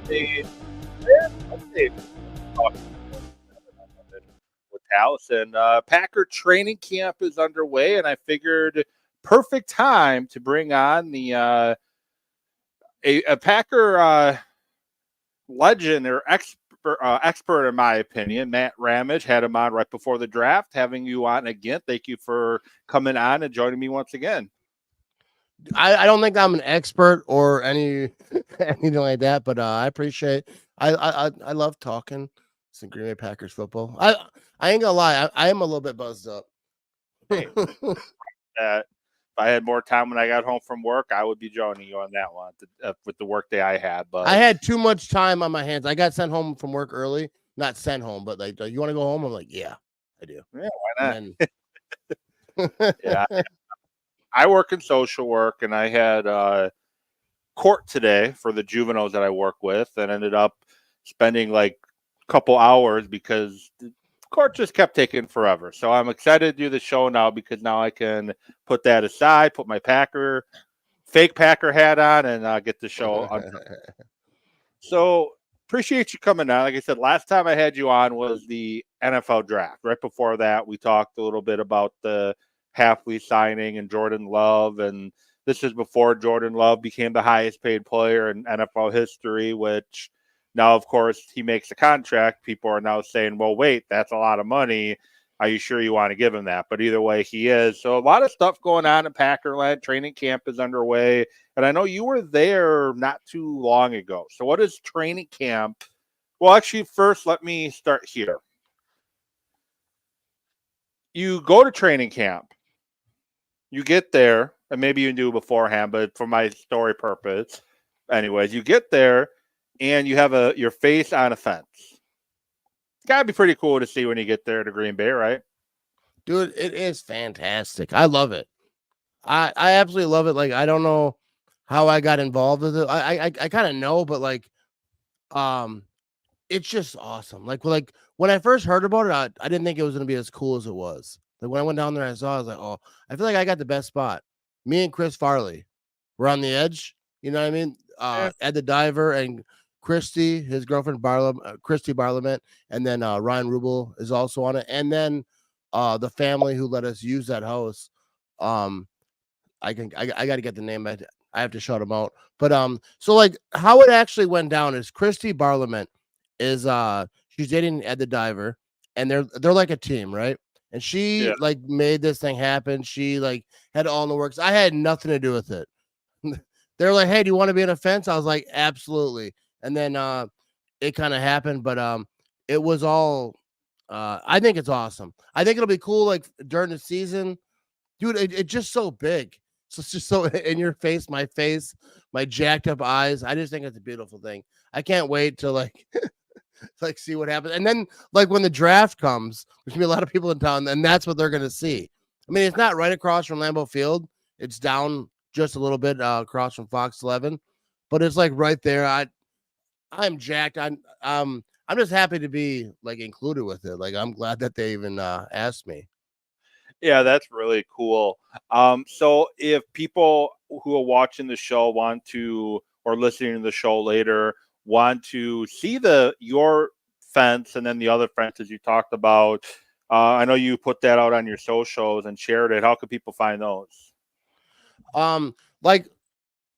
Hey, yeah, update. Talking with House and Packer training camp is underway, and I figured perfect time to bring on the a Packer legend or expert in my opinion, Matt Ramage. Had him on right before the draft. Having you on again, thank you for coming on and joining me once again. I don't think I'm an expert or anything like that, but I appreciate. I love talking some Green Bay Packers football. I ain't gonna lie, I am a little bit buzzed up. Hey, if I had more time when I got home from work, I would be joining you on that one with the work day I had. But I had too much time on my hands. I got sent home from work early. Not sent home, but like, you want to go home? I'm like, yeah, I do. yeah, why not? Then, Yeah, I work in social work, and I had court today for the juveniles that I work with, and ended up spending like a couple hours because the court just kept taking forever. So I'm excited to do the show now because now I can put that aside, put my fake Packer hat on, and get the show. So appreciate you coming on. Like I said, last time I had you on was the NFL draft. Right before that, we talked a little bit about the Halfley signing and Jordan Love, and this is before Jordan Love became the highest paid player in NFL history, which now, of course, he makes a contract. People are now saying, well, wait, that's a lot of money. Are you sure you want to give him that? But either way, he is. So a lot of stuff going on in Packerland. Training camp is underway. And I know you were there not too long ago. So what is training camp? Well, actually, first, let me start here. You go to training camp. You get there, and maybe you knew beforehand, but for my story purpose, anyways, you get there and you have your face on a fence. It's gotta be pretty cool to see when you get there to Green Bay, right? dude, it is fantastic. I love it. I absolutely love it. Like, I don't know how I got involved with it. I kind of know, but like, um, it's just awesome. Like when I first heard about it, I didn't think it was gonna be as cool as it was. Like when I went down there, I saw, I was like, oh, I feel like I got the best spot. Me and Chris Farley were on the edge. You know what I mean? Yeah. Ed the Diver and Christy, his girlfriend Christy Barlament, and then Ryan Rubel is also on it. And then the family who let us use that house. Um, I got to get the name. I have to shout them out. But so like how it actually went down is Christy Barlament is she's dating Ed the Diver, and they're like a team, right? And she Yeah. like made this thing happen. She like had all in the works. I had nothing to do with it. They're like, hey, do you want to be on a fence? I was like, absolutely. And then it kind of happened, but it was all I think it's awesome. I think it'll be cool like during the season. Dude, it's just so big. So it's just so in your face, my jacked up eyes. I just think it's a beautiful thing. I can't wait to like like see what happens. And then like when the draft comes, there's gonna be a lot of people in town, and that's what they're gonna see. I mean, it's not right across from Lambeau Field. It's down just a little bit across from Fox 11, but it's like right there. I'm jacked. I'm just happy to be like included with it. Like I'm glad that they even asked me. Yeah, that's really cool. So if people who are watching the show want to or listening to the show later want to see your fence and then the other fences you talked about, I know you put that out on your socials and shared it. How can people find those? Like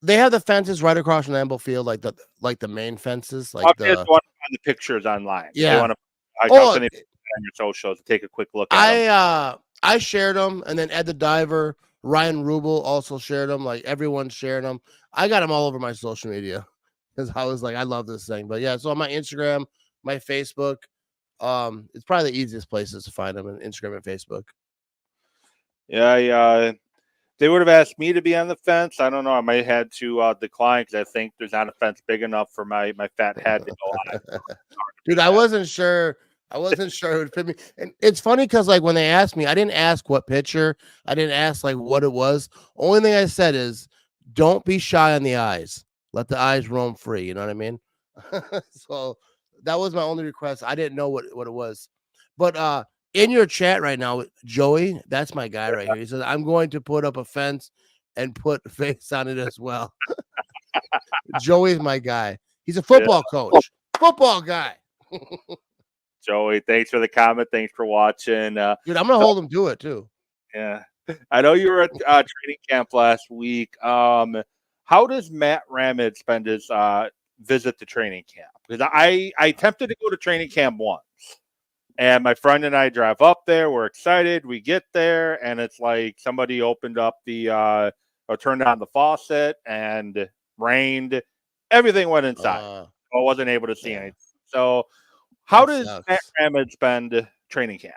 they have the fences right across from Lambeau Field, like the main fences, like They just the want to find the pictures online. They yeah. want to. How Oh, can they put that on your socials to take a quick look at them? I shared them, and then Ed the Diver, Ryan Rubel also shared them. Like everyone shared them. I got them all over my social media because I was like, I love this thing. But yeah, so on my Instagram, my Facebook, it's probably the easiest places to find them in Instagram and Facebook. Yeah. They would have asked me to be on the fence. I don't know. I might have had to decline because I think there's not a fence big enough for my fat head to go on. Dude, I wasn't sure. I wasn't sure it would fit me. And it's funny because like when they asked me, I didn't ask what pitcher. I didn't ask like what it was. Only thing I said is don't be shy on the eyes. Let the eyes roam free. You know what I mean? So that was my only request. I didn't know what it was. But in your chat right now, Joey, that's my guy right here. He says, I'm going to put up a fence and put face on it as well. Joey's my guy. He's a football coach, football guy. Joey, thanks for the comment. Thanks for watching. Dude, I'm gonna hold him to it too. Yeah, I know you were at training camp last week. How does Matt Ramage spend his visit to training camp? Because I attempted to go to training camp once, and my friend and I drive up there. We're excited. We get there, and it's like somebody opened up or turned on the faucet and rained. Everything went inside. I wasn't able to see anything. So, how does Matt Ramage spend training camp?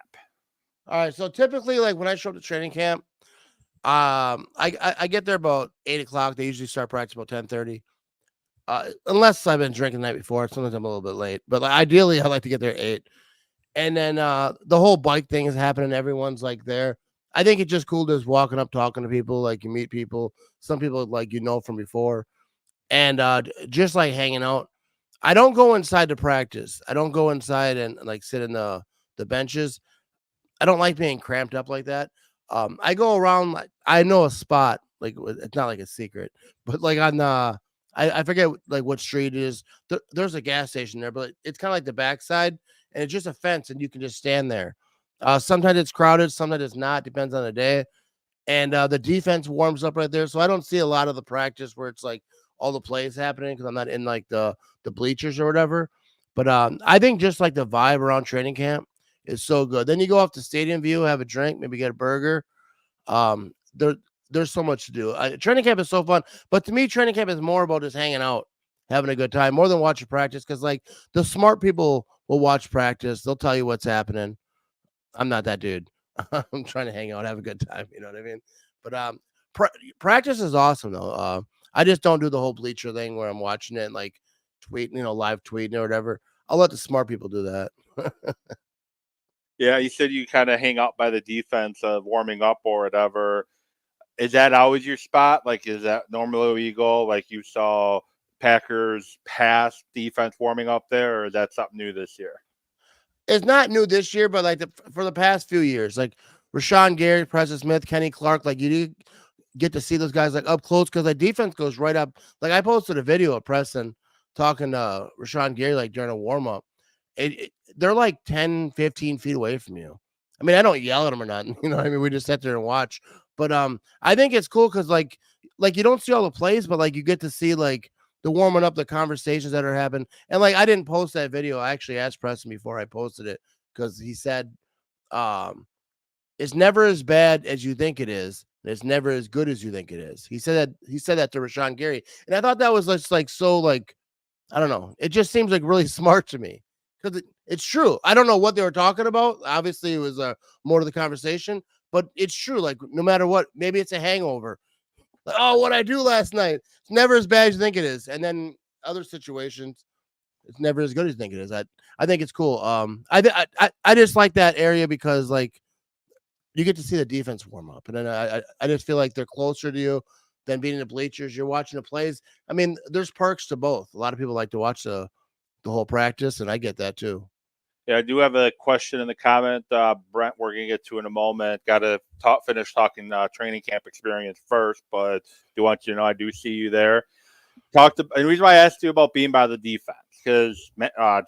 All right, so typically, like when I show up to training camp, I get there about 8:00. They usually start practice about 10:30. Unless I've been drinking the night before, sometimes I'm a little bit late. But like, ideally, I like to get there 8. And then the whole bike thing is happening. Everyone's like there. I think it's just cool just walking up, talking to people. Like you meet people. Some people like from before, and just like hanging out. I don't go inside to practice. I don't go inside and like sit in the benches. I don't like being cramped up like that. I go around. Like, I know a spot. Like it's not like a secret, but like on I forget like what street it is. There's a gas station there, but it's kind of like the backside, and it's just a fence, and you can just stand there. Sometimes it's crowded, sometimes it's not. Depends on the day. And the defense warms up right there, so I don't see a lot of the practice where it's like all the plays happening because I'm not in like the bleachers or whatever. But I think just like the vibe around training camp is so good. Then you go off to Stadium View, have a drink, maybe get a burger. There's so much to do. Training camp is so fun, but to me, training camp is more about just hanging out, having a good time, more than watching practice. Because like the smart people will watch practice, they'll tell you what's happening. I'm not that dude. I'm trying to hang out, have a good time. You know what I mean? But practice is awesome though. I just don't do the whole bleacher thing where I'm watching it and like tweeting, live tweeting or whatever. I'll let the smart people do that. Yeah, you said you kind of hang out by the defense, warming up or whatever. Is that always your spot? Like, is that normally where you go? Like, you saw Packers pass defense warming up there, or is that something new this year? It's not new this year, but like for the past few years, like Rashawn Gary, Preston Smith, Kenny Clark, like you do get to see those guys like up close because the defense goes right up. Like I posted a video of Preston talking to Rashawn Gary like during a warm up. They're like 10, 15 feet away from you. I mean, I don't yell at them or nothing. I mean, we just sit there and watch. But I think it's cool because like you don't see all the plays, but like you get to see like the warming up, the conversations that are happening. And like I didn't post that video. I actually asked Preston before I posted it because he said it's never as bad as you think it is. And it's never as good as you think it is. He said that to Rashawn Gary. And I thought that was just like so like, I don't know. It just seems like really smart to me. Because it's true. I don't know what they were talking about. Obviously, it was more to the conversation, but it's true. Like, no matter what, maybe it's a hangover. Like, oh, what I do last night. It's never as bad as you think it is. And then other situations, it's never as good as you think it is. I think it's cool. I just like that area because, like, you get to see the defense warm up. And then I just feel like they're closer to you than being in the bleachers. You're watching the plays. I mean, there's perks to both. A lot of people like to watch the whole practice, and I get that too. Yeah, I do have a question in the comment, Brent. We're gonna get to in a moment. Got to finish talking training camp experience first, but do want you to know I do see you there. And the reason why I asked you about being by the defense because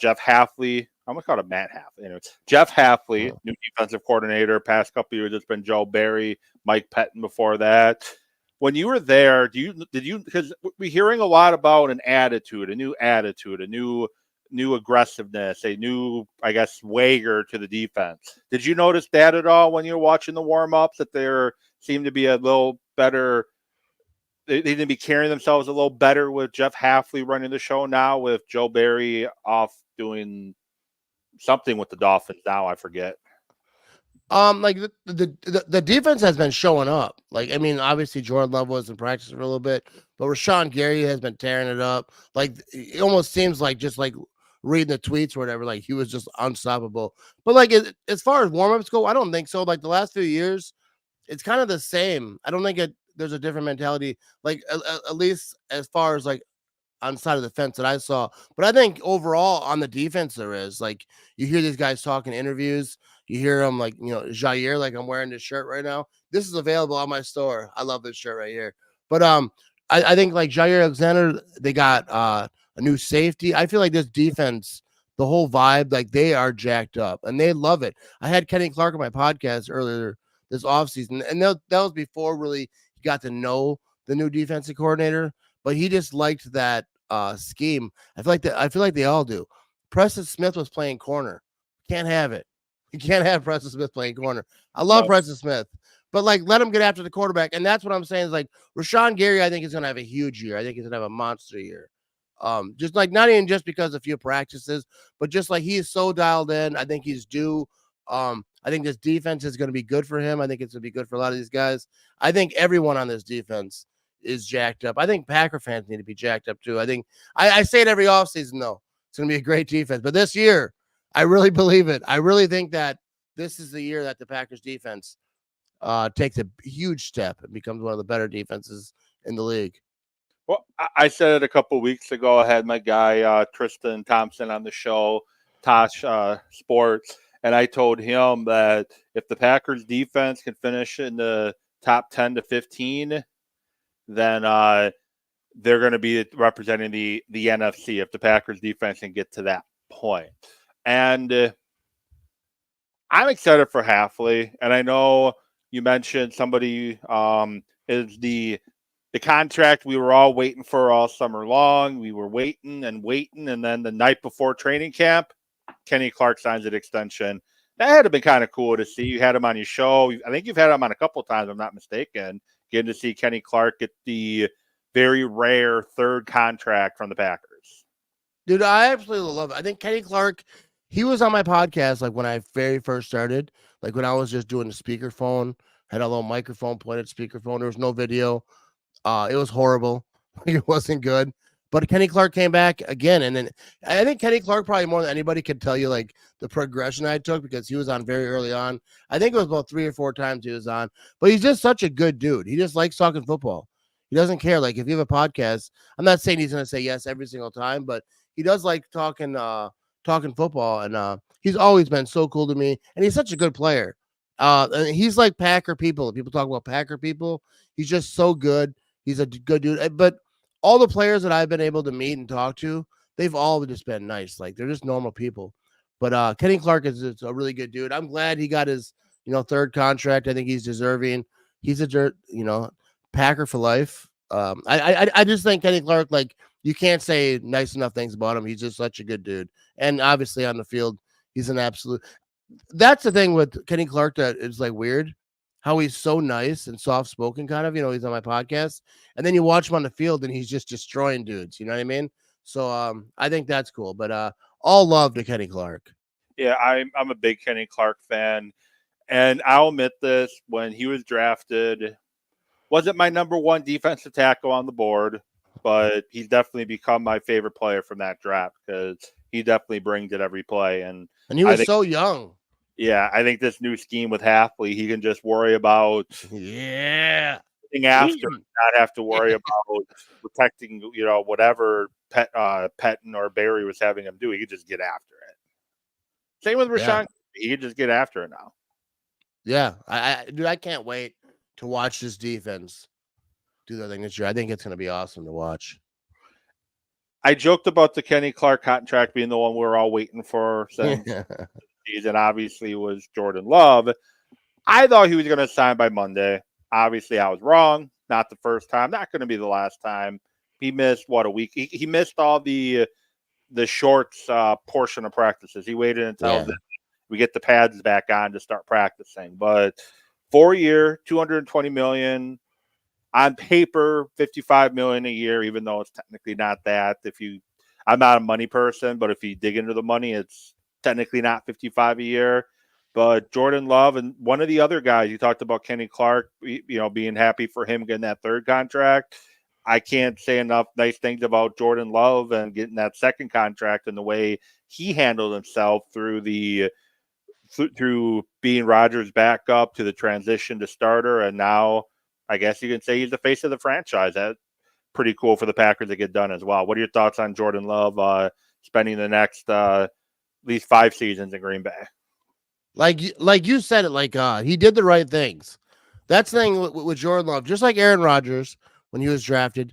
Jeff Hafley, I almost called him Matt Hafley. Anyways, Jeff Hafley, new defensive coordinator. Past couple years, it's been Joe Barry, Mike Pettin before that. When you were there, did you? Because we're hearing a lot about an attitude, a new aggressiveness, a new, I guess, swagger to the defense. Did you notice that at all when you're watching the warm-ups, that there seemed to be a little better, they need to be carrying themselves a little better with Jeff Hafley running the show now, with Joe Barry off doing something with the Dolphins now, I forget. Like the defense has been showing up. Like, I mean, obviously Jordan Love was in practice for a little bit, but Rashawn Gary has been tearing it up. Like, it almost seems like just like reading the tweets or whatever, like he was just unstoppable. But like as far as warm-ups go, I don't think so. Like the last few years, it's kind of the same. I don't think there's a different mentality, like at least as far as like on the side of the fence that I saw. But I think overall on the defense there is. Like, you hear these guys talking interviews, you hear them like, Jair, like I'm wearing this shirt right now. This is available on my store. I love this shirt right here. But I think like Jair Alexander, they got a new safety. I feel like this defense, the whole vibe, like they are jacked up and they love it. I had Kenny Clark on my podcast earlier this offseason, and that was before really he got to know the new defensive coordinator, but he just liked that scheme. I feel like they all do. Preston Smith was playing corner. Can't have it. You can't have Preston Smith playing corner. I love Preston Smith, but like let him get after the quarterback. And that's what I'm saying is like Rashawn Gary, I think is gonna have a huge year. I think he's gonna have a monster year. Just like not even just because of a few practices, but just like he is so dialed in. I think he's due. I think this defense is going to be good for him. I think it's going to be good for a lot of these guys. I think everyone on this defense is jacked up. I think Packer fans need to be jacked up too. I think I say it every offseason though. It's going to be a great defense, but this year, I really believe it. I really think that this is the year that the Packers defense takes a huge step and becomes one of the better defenses in the league. Well, I said it a couple of weeks ago. I had my guy Tristan Thompson on the show, Tosh Sports, and I told him that if the Packers defense can finish in the top 10 to 15, then they're going to be representing the NFC if the Packers defense can get to that point. And I'm excited for Halfley, and I know you mentioned somebody is the contract we were all waiting for all summer long. We were waiting, and then the night before training camp, Kenny Clark signs an extension. That had to been kind of cool to see. You had him on your show. I think you've had him on a couple of times, if I'm not mistaken. Getting to see Kenny Clark get the very rare third contract from the Packers. Dude, I absolutely love it. I think Kenny Clark, he was on my podcast like when I very first started, like when I was just doing the speakerphone, had a little microphone, pointed speakerphone. There was no video. It was horrible. It wasn't good. But Kenny Clark came back again. And then I think Kenny Clark probably more than anybody could tell you like the progression I took because he was on very early on. I think it was about 3 or 4 times he was on. But he's just such a good dude. He just likes talking football. He doesn't care. Like if you have a podcast, I'm not saying he's gonna say yes every single time, but he does like talking football. And he's always been so cool to me. And he's such a good player. And he's like Packer people. People talk about Packer people. He's just so good. He's a good dude. But all the players that I've been able to meet and talk to, they've all just been nice. Like they're just normal people. But Kenny Clark is a really good dude. I'm glad he got his, third contract. I think he's deserving. He's a Packer for life. I just think Kenny Clark, like you can't say nice enough things about him. He's just such a good dude. And obviously on the field, he's an absolute. That's the thing with Kenny Clark that is like weird. How he's so nice and soft-spoken kind of, he's on my podcast. And then you watch him on the field and he's just destroying dudes. You know what I mean? So I think that's cool. But all love to Kenny Clark. Yeah, I'm a big Kenny Clark fan. And I'll admit this, when he was drafted, wasn't my number one defensive tackle on the board, but he's definitely become my favorite player from that draft because he definitely brings it every play. And he was so young. Yeah, I think this new scheme with Halfley, he can just worry about after, not have to worry about protecting, whatever Pettin or Barry was having him do. He could just get after it. Same with Rashawn. Yeah. He could just get after it now. Yeah, I can't wait to watch this defense do their thing this year. I think it's going to be awesome to watch. I joked about the Kenny Clark contract being the one we were all waiting for since season, obviously, was Jordan Love. I thought he was going to sign by Monday. Obviously, I was wrong. Not the first time. Not going to be the last time. He missed, a week? He missed all the shorts portion of practices. He waited until we get the pads back on to start practicing. But 4-year, $220 million. On paper, $55 million a year, even though it's technically not that. I'm not a money person, but if you dig into the money, it's technically not 55 a year. But Jordan Love and one of the other guys, you talked about Kenny Clark, being happy for him getting that third contract. I can't say enough nice things about Jordan Love and getting that second contract and the way he handled himself through being Rodgers' backup to the transition to starter. And now I guess you can say he's the face of the franchise. That's pretty cool for the Packers to get done as well. What are your thoughts on Jordan Love spending the next at least 5 seasons in Green Bay? Like you said it, he did the right things. That's the thing with Jordan Love. Just like Aaron Rodgers when he was drafted,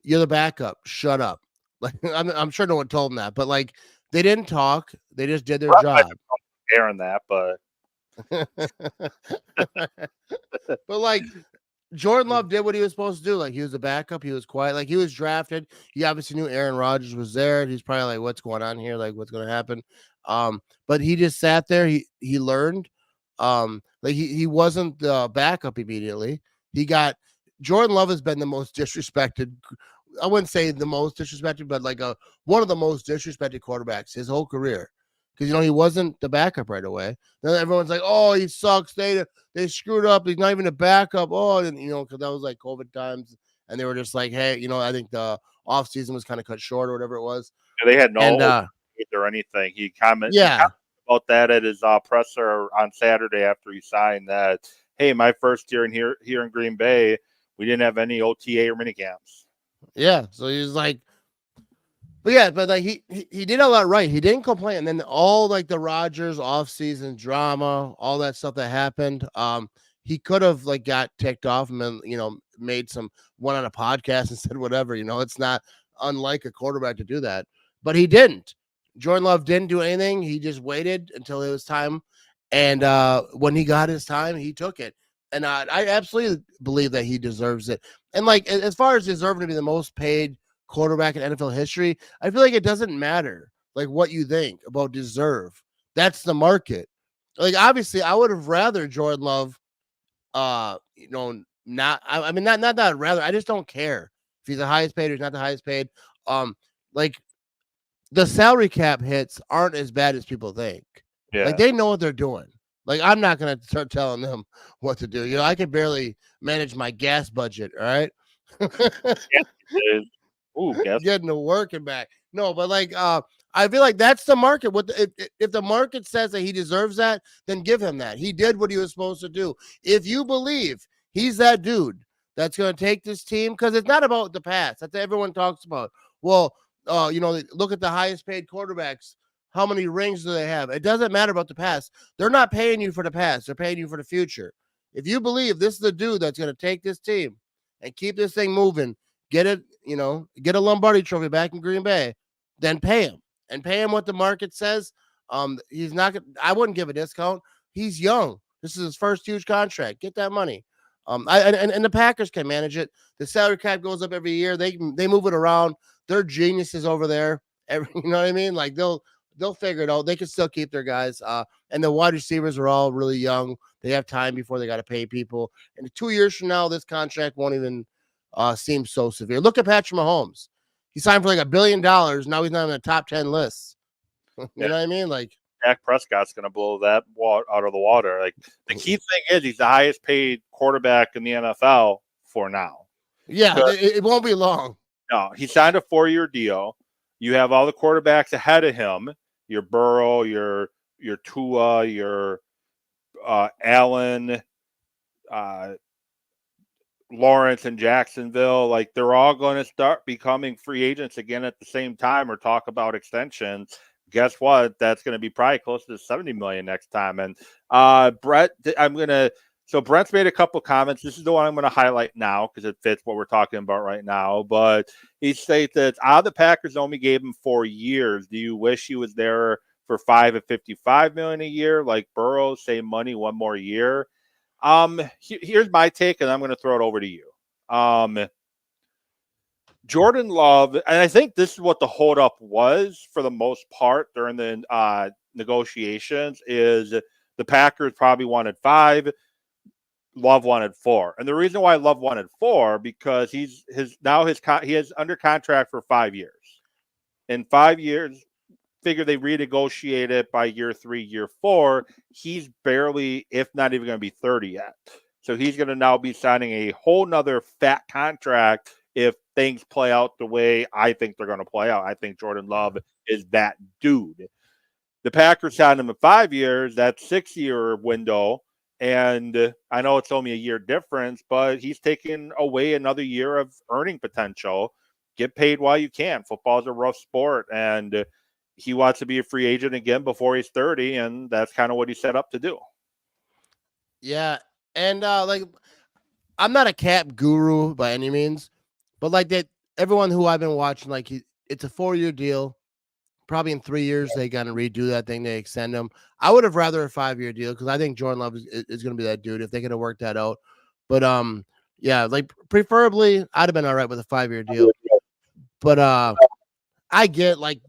you're the backup. Shut up. Like I'm sure no one told him that, but like they didn't talk. They just did their Brett might job. have told Aaron that, but But like Jordan Love did what he was supposed to do. Like he was a backup. He was quiet. Like he was drafted. He obviously knew Aaron Rodgers was there. He's probably like, "What's going on here? Like, what's going to happen?" But he just sat there. He learned. Like he wasn't the backup immediately. He got Jordan Love has been the most disrespected. I wouldn't say the most disrespected, but like one of the most disrespected quarterbacks his whole career. Because he wasn't the backup right away. Then everyone's like, "Oh, he sucks. They screwed up. He's not even a backup." Oh, and because that was like COVID times, and they were just like, "Hey, I think the off season was kind of cut short or whatever it was." they had no And or anything. He commented yeah, about that at his presser on Saturday after he signed that. Hey, my first year here in Green Bay, we didn't have any OTA or mini camps. yeah. So he's like, but like he did a lot right. He didn't complain. And then all like the Rodgers offseason drama, all that stuff that happened, he could have like got ticked off and then, made some one on a podcast and said whatever. It's not unlike a quarterback to do that, but he didn't. Jordan Love didn't do anything. He just waited until it was time, and when he got his time, he took it. And I absolutely believe that he deserves it. And like as far as deserving to be the most paid quarterback in NFL history, I feel like it doesn't matter like what you think about deserve. That's the market. Like obviously, I would have rather Jordan Love, not. I mean, not that I'd rather. I just don't care if he's the highest paid or he's not the highest paid. Like the salary cap hits aren't as bad as people think. Yeah. Like they know what they're doing. Like I'm not gonna start telling them what to do. I can barely manage my gas budget. All right. Getting to work and back. No, but like I feel like that's the market. If the market says that he deserves that, then give him that. He did what he was supposed to do. If you believe he's that dude that's going to take this team, because it's not about the past. That's what everyone talks about. Well, look at the highest paid quarterbacks. How many rings do they have? It doesn't matter about the past. They're not paying you for the past. They're paying you for the future. If you believe this is the dude that's going to take this team and keep this thing moving, get it, get a Lombardi trophy back in Green Bay, then pay him and pay him what the market says. He's not. I wouldn't give a discount. He's young. This is his first huge contract. Get that money. And the Packers can manage it. The salary cap goes up every year. They move it around. They're geniuses over there. You know what I mean? Like they'll figure it out. They can still keep their guys. And the wide receivers are all really young. They have time before they got to pay people. And 2 years from now, this contract won't even seem so severe. Look at Patrick Mahomes. He signed for like $1 billion. Now he's not in the top 10 lists. You know what I mean? Like Dak Prescott's going to blow that out of the water. Like the key thing is he's the highest paid quarterback in the NFL for now. Yeah, it won't be long. No, he signed a 4-year deal. You have all the quarterbacks ahead of him. Your Burrow, your Tua, your Allen, Lawrence and Jacksonville, like they're all going to start becoming free agents again at the same time or talk about extensions. Guess what? That's going to be probably close to $70 million next time. And Brett, so Brent's made a couple comments. This is the one I'm going to highlight now because it fits what we're talking about right now. But he states that the Packers only gave him 4 years. Do you wish he was there for $5 and $55 million a year, like Burrow, same money, 1 more year? Here's my take, and I'm going to throw it over to you. Jordan Love, and I think this is what the holdup was for the most part during the negotiations, is the Packers probably wanted 5, Love wanted 4, and the reason why Love wanted 4 because he is under contract for 5 years. In 5 years, figure they renegotiate it by year 3, year 4. He's barely, if not even going to be 30 yet. So he's going to now be signing a whole nother fat contract if things play out the way I think they're going to play out. I think Jordan Love is that dude. The Packers signed him in 5 years, that 6-year window. And I know it's only a year difference, but he's taking away another year of earning potential. Get paid while you can. Football is a rough sport, and he wants to be a free agent again before he's 30, and that's kind of what he set up to do. Yeah, and like I'm not a cap guru by any means, but like that everyone who I've been watching, like it's a 4-year deal. Probably in 3 years they got to redo that thing. They extend him. I would have rather a 5-year deal because I think Jordan Love is going to be that dude if they could have worked that out. But yeah, like preferably I'd have been all right with a 5-year deal. But I get like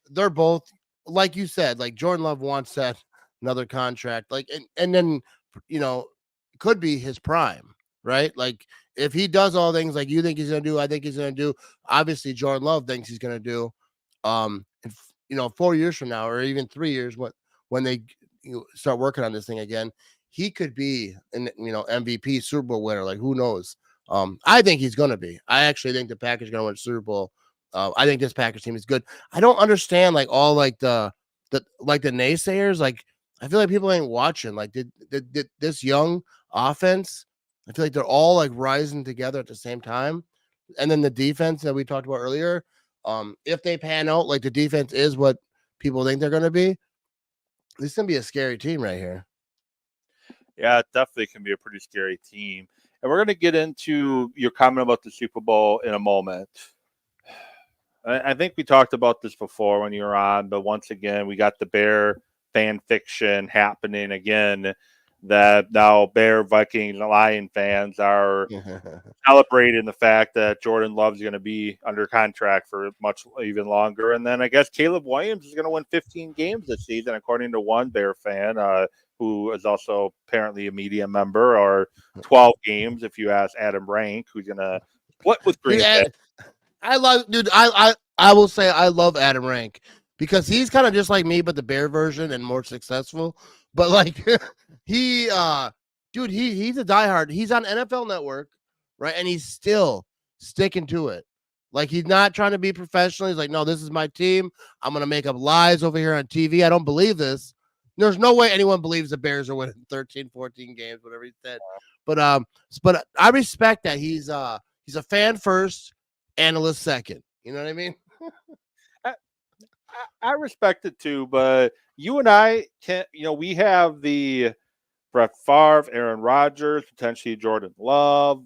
they're both like you said, like Jordan Love wants that another contract, like and then could be his prime, right? Like if he does all things like you think he's gonna do, I think he's gonna do. Obviously, Jordan Love thinks he's gonna do. And 4 years from now, or even 3 years, when they start working on this thing again, he could be an MVP, Super Bowl winner. Like who knows? I think he's gonna be. I actually think the Packers are gonna win Super Bowl. I think this Packers team is good. I don't understand like all like the naysayers. Like I feel like people ain't watching. Like did this young offense? I feel like they're all like rising together at the same time. And then the defense that we talked about earlier. If they pan out like the defense is what people think they're going to be, this is going to be a scary team right here. Yeah, it definitely can be a pretty scary team. And we're going to get into your comment about the Super Bowl in a moment. I think we talked about this before when you were on, but once again, we got the Bear fan fiction happening again, that now Bear, Vikings, and Lion fans are celebrating the fact that Jordan Love's going to be under contract for much even longer. And then I guess Caleb Williams is going to win 15 games this season, according to one Bear fan, who is also apparently a media member, or 12 games if you ask Adam Rank, who's going to split with Green Bay. I will say I love Adam Rank because he's kind of just like me, but the Bear version and more successful. But like he's a diehard. He's on NFL Network, right? And he's still sticking to it. Like he's not trying to be professional. He's like, no, this is my team. I'm gonna make up lies over here on TV. I don't believe this. There's no way anyone believes the Bears are winning 13, 14 games, whatever he said. But I respect that he's a fan first, analyst second. You know what I mean? I respect it too, but you and I can't. We have the Brett Favre, Aaron Rodgers, potentially Jordan Love.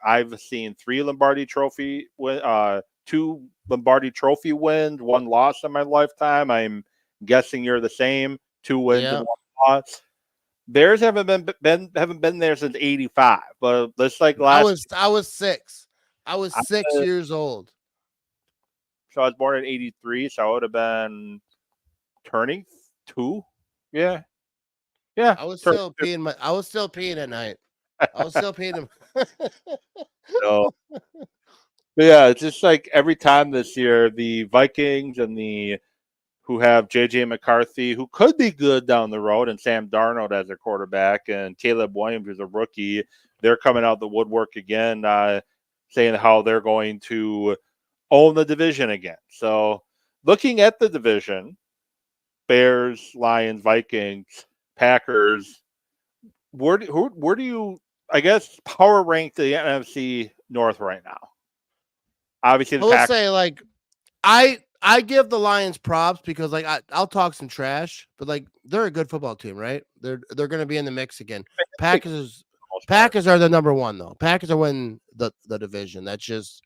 I've seen 3 Lombardi Trophy 2 Lombardi Trophy wins, 1 loss in my lifetime. I'm guessing you're the same. 2 wins and 1 loss. Bears haven't been there since '85, but let's like last. I was 6. I was 6 years old. So I was born in '83, so I would have been turning 2. Yeah. I was still peeing at night. I was still peeing. So, but yeah, it's just like every time this year, the Vikings and who have J.J. McCarthy, who could be good down the road, and Sam Darnold as their quarterback, and Caleb Williams is a rookie. They're coming out the woodwork again, saying how they're going to own the division again. So looking at the division, Bears, Lions, Vikings, Packers, where do you, I guess, power rank the NFC North right now? Obviously, the Packers. Say like I give the Lions props because like I'll talk some trash, but like they're a good football team, right? They're going to be in the mix again. Packers are the number 1 though. Packers are winning the division. That's just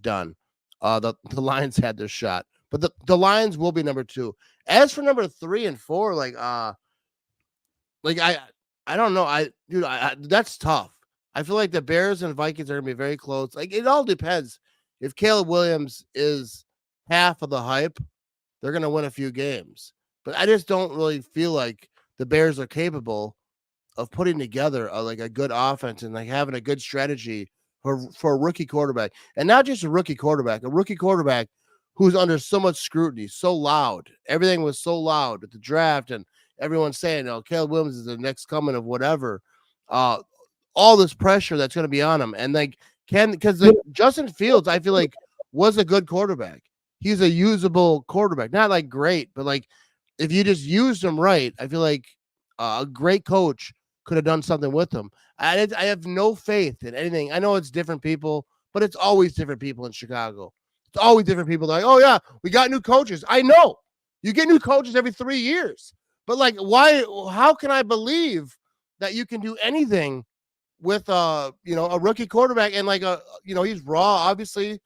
done. The Lions had their shot, but the Lions will be number 2. As for number 3 and 4, I don't know. That's tough. I feel like the Bears and Vikings are gonna be very close. Like it all depends. If Caleb Williams is half of the hype, they're gonna win a few games. But I just don't really feel like the Bears are capable of putting together a good offense and like having a good strategy for a rookie quarterback, and not just a rookie quarterback who's under so much scrutiny, so loud. Everything was so loud at the draft, and everyone's saying, "Oh, Caleb Williams is the next coming of whatever." All this pressure that's going to be on him, and because Justin Fields, I feel like was a good quarterback. He's a usable quarterback, not like great, but like if you just used him right, I feel like a great coach could have done something with him. I have no faith in anything. I know it's different people, but it's always different people in Chicago. It's always different people. Like, oh yeah, we got new coaches. I know you get new coaches every 3 years, but like, why? How can I believe that you can do anything with a rookie quarterback and like he's raw, obviously,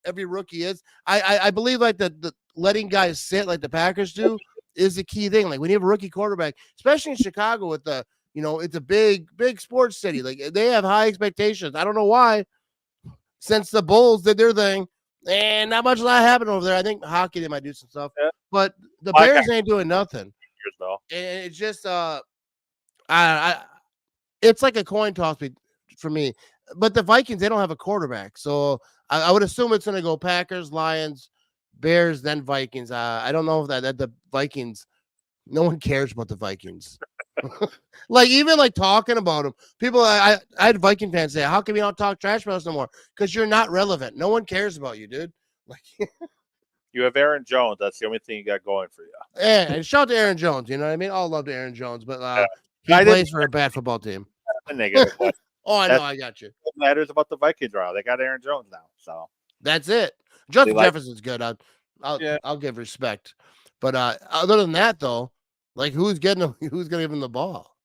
every rookie is. I believe like the letting guys sit like the Packers do is the key thing. Like when you have a rookie quarterback, especially in Chicago with the, it's a big sports city. Like they have high expectations. I don't know why. Since the Bulls did their thing, and not much of that happened over there. I think hockey they might do some stuff, but the Bears ain't doing nothing. And it's just it's like a coin toss for me. But the Vikings, they don't have a quarterback, so I would assume it's going to go Packers, Lions, Bears, then Vikings. I don't know if that the Vikings. No one cares about the Vikings. Like even like talking about them, people. I had Viking fans say, "How come you don't talk trash about us no more? Because you're not relevant. No one cares about you, dude." Like you have Aaron Jones. That's the only thing you got going for you. Yeah, and shout out to Aaron Jones. You know what I mean? All love to Aaron Jones, but he plays for a bad football team. Negative. Oh, I know. I got you. What matters about the Vikings route? They got Aaron Jones now, so that's it. Justin Jefferson's good. I'll give respect, but other than that, though, like who's going to give him the ball?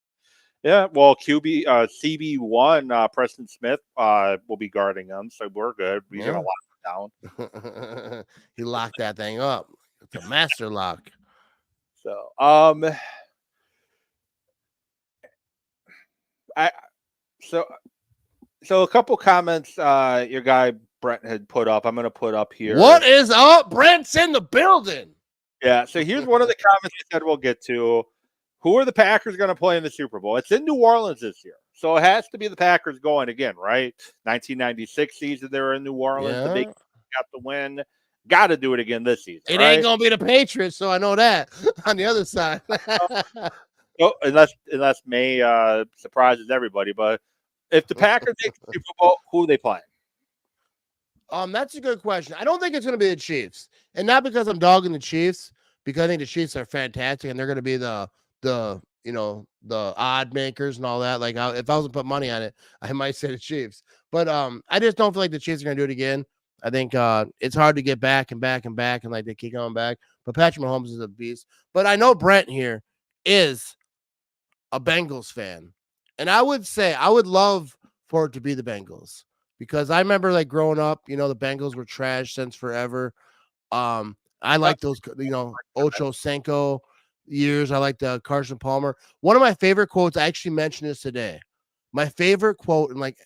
Yeah, well, CB1 Preston Smith will be guarding him, so we're good. We're gonna lock him down. He locked that thing up. It's a master lock. So, So a couple comments your guy Brent had put up. I'm going to put up here. What is up? Brent's in the building. Yeah, so here's one of the comments he said we'll get to. Who are the Packers going to play in the Super Bowl? It's in New Orleans this year. So it has to be the Packers going again, right? 1996 season, they were in New Orleans. The big got the win. Got to do it again this season. It ain't going to be the Patriots, so I know that on the other side. No, unless May surprises everybody. But if the Packers make the Super Bowl, who are they playing? That's a good question. I don't think it's going to be the Chiefs, and not because I'm dogging the Chiefs, because I think the Chiefs are fantastic and they're going to be the odd makers and all that. Like if I was to put money on it, I might say the Chiefs, but I just don't feel like the Chiefs are going to do it again. I think it's hard to get back and like they keep going back. But Patrick Mahomes is a beast. But I know Brent here is a Bengals fan, and I would say I would love for it to be the Bengals. Because I remember like growing up, the Bengals were trash since forever. I like those, Ocho Cinco years. I like the Carson Palmer. One of my favorite quotes, I actually mentioned this today. My favorite quote, and like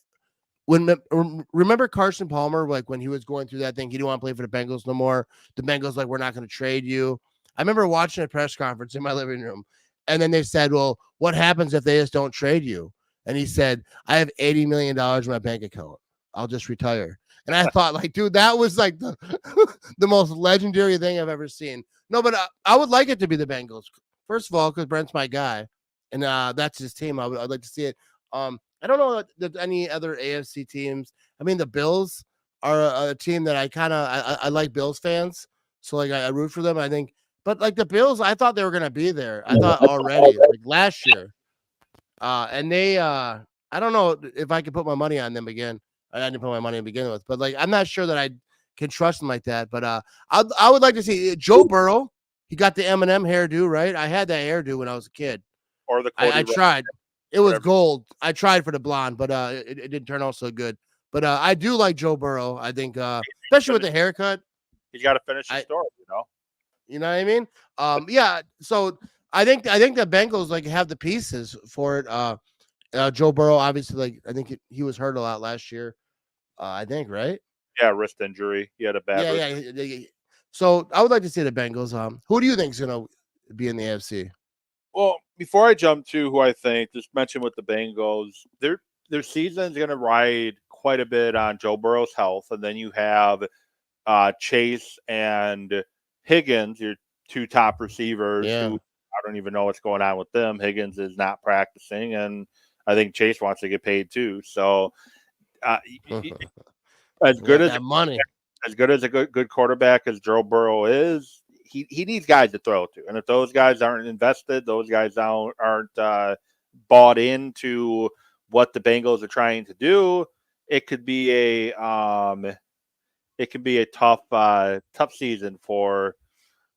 remember Carson Palmer, like when he was going through that thing, he didn't want to play for the Bengals no more. The Bengals like, we're not going to trade you. I remember watching a press conference in my living room, and then they said, well, what happens if they just don't trade you? And he said, I have $80 million in my bank account. I'll just retire. And I thought, like, dude, that was like the the most legendary thing I've ever seen. No, but I would like it to be the Bengals. First of all, because Brent's my guy, and that's his team. I'd like to see it. I don't know if there's any other AFC teams. I mean, the Bills are a team that I like Bills fans. So, like, I root for them, I think. But, like, the Bills, I thought they were going to be there. I thought already, like, last year. And they, I don't know if I could put my money on them again. I didn't put my money to begin with, but like I'm not sure that I can trust him like that. But I would like to see Joe Burrow. He got the Eminem hairdo, right? I had that hairdo when I was a kid. Or the I tried. It was gold. I tried for the blonde, but it didn't turn out so good. But I do like Joe Burrow. I think, especially with the haircut, he's got to finish the story. You know what I mean? Yeah. So I think the Bengals like have the pieces for it. Joe Burrow, obviously, like I think he was hurt a lot last year. I think, right? Yeah, wrist injury. He had a bad. Yeah. So I would like to see the Bengals. Who do you think is going to be in the AFC? Well, before I jump to who I think, just mention with the Bengals, their season is going to ride quite a bit on Joe Burrow's health, and then you have Chase and Higgins, your two top receivers. Yeah. Who I don't even know what's going on with them. Higgins is not practicing, and I think Chase wants to get paid too. So. As good as a good quarterback as Joe Burrow is, he needs guys to throw to, and if those guys aren't invested, those guys aren't bought into what the Bengals are trying to do, it could be a tough season for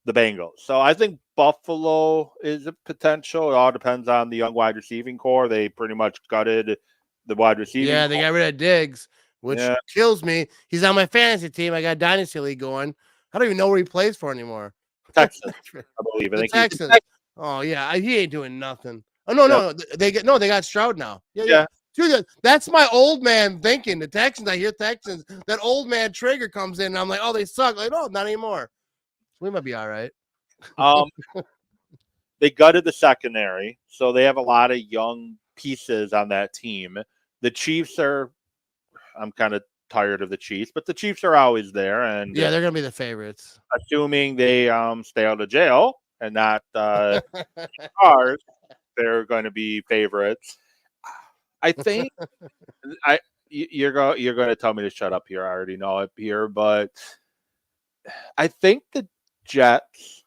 the Bengals. So I think Buffalo is a potential. It all depends on the young wide receiving core. They pretty much gutted the wide receiving. Yeah, they got rid of Diggs, which kills me. He's on my fantasy team. I got Dynasty League going. I don't even know where he plays for anymore. Texans, I believe. The Texans. Oh yeah, he ain't doing nothing. Oh no, they got Stroud now. Yeah. Dude, that's my old man thinking. The Texans, I hear Texans. That old man trigger comes in, and I'm like, oh, they suck. Like, no, not anymore. We might be all right. They gutted the secondary, so they have a lot of young pieces on that team. The Chiefs I'm kind of tired of the Chiefs, but the Chiefs are always there, and they're gonna be the favorites, assuming they stay out of jail and not cars. They're going to be favorites. I think you're going to tell me to shut up here. I already know it here, but I think the Jets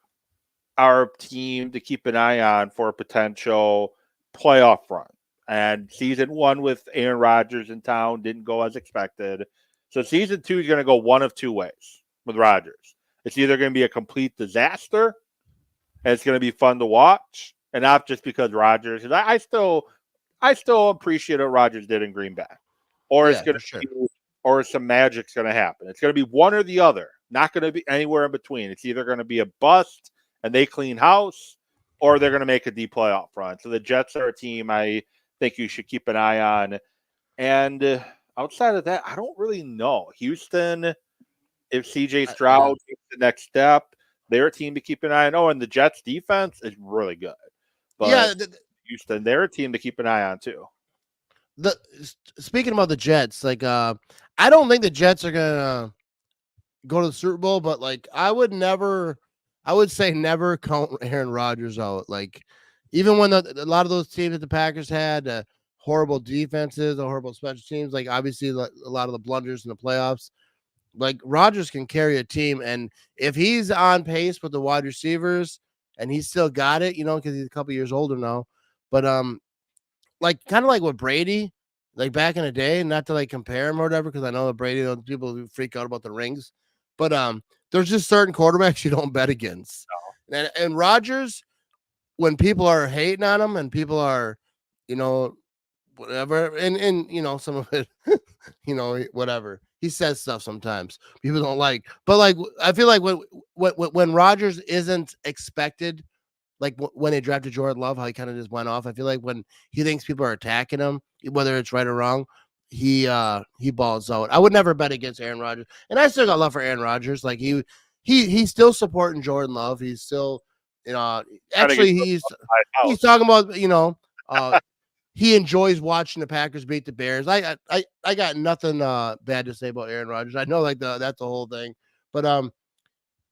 are a team to keep an eye on for a potential playoff run. And season 1 with Aaron Rodgers in town didn't go as expected. So season 2 is going to go one of two ways with Rodgers. It's either going to be a complete disaster, and it's going to be fun to watch, and not just because Rodgers. I still appreciate what Rodgers did in Green Bay, or it's going to be, or some magic's going to happen. It's going to be one or the other. Not going to be anywhere in between. It's either going to be a bust and they clean house, or they're going to make a deep playoff run. So the Jets are a team I think you should keep an eye on. And outside of that, I don't really know. Houston, if CJ Stroud takes the next step, they're a team to keep an eye on. Oh, and the Jets defense is really good. But Houston, they're a team to keep an eye on too. Speaking about the Jets, like I don't think the Jets are gonna go to the Super Bowl, but like I would say never count Aaron Rodgers out. Like even when a lot of those teams that the Packers had horrible defenses, horrible special teams, like obviously a lot of the blunders in the playoffs, like Rodgers can carry a team, and if he's on pace with the wide receivers and he's still got it, because he's a couple years older now, but like kind of like with Brady, like back in the day, not to like compare him or whatever, because I know that Brady, people who freak out about the rings, but there's just certain quarterbacks you don't bet against. No. And Rodgers, when people are hating on him and people are, whatever, and some of it, whatever. He says stuff sometimes people don't like. But like I feel like when Rodgers isn't expected, like when they drafted Jordan Love, how he kind of just went off. I feel like when he thinks people are attacking him, whether it's right or wrong, he balls out. I would never bet against Aaron Rodgers, and I still got love for Aaron Rodgers. Like he's still supporting Jordan Love. He's still, actually he's talking about he enjoys watching the Packers beat the Bears. I got nothing bad to say about Aaron Rodgers. I know like that's the whole thing, but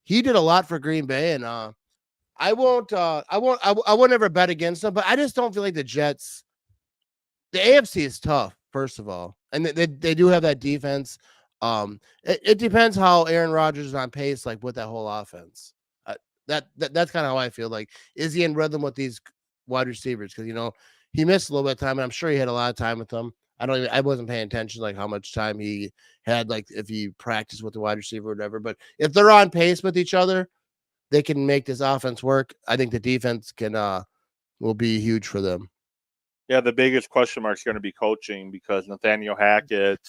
he did a lot for Green Bay, and I won't ever bet against them. But I just don't feel like the Jets. The AFC is tough, first of all, and they do have that defense. It depends how Aaron Rodgers is on pace, like with that whole offense. That's kind of how I feel. Like, is he in rhythm with these wide receivers? Because he missed a little bit of time, and I'm sure he had a lot of time with them. I wasn't paying attention like how much time he had, like if he practiced with the wide receiver or whatever. But if they're on pace with each other, they can make this offense work. I think the defense will be huge for them. Yeah, the biggest question mark is going to be coaching, because Nathaniel Hackett,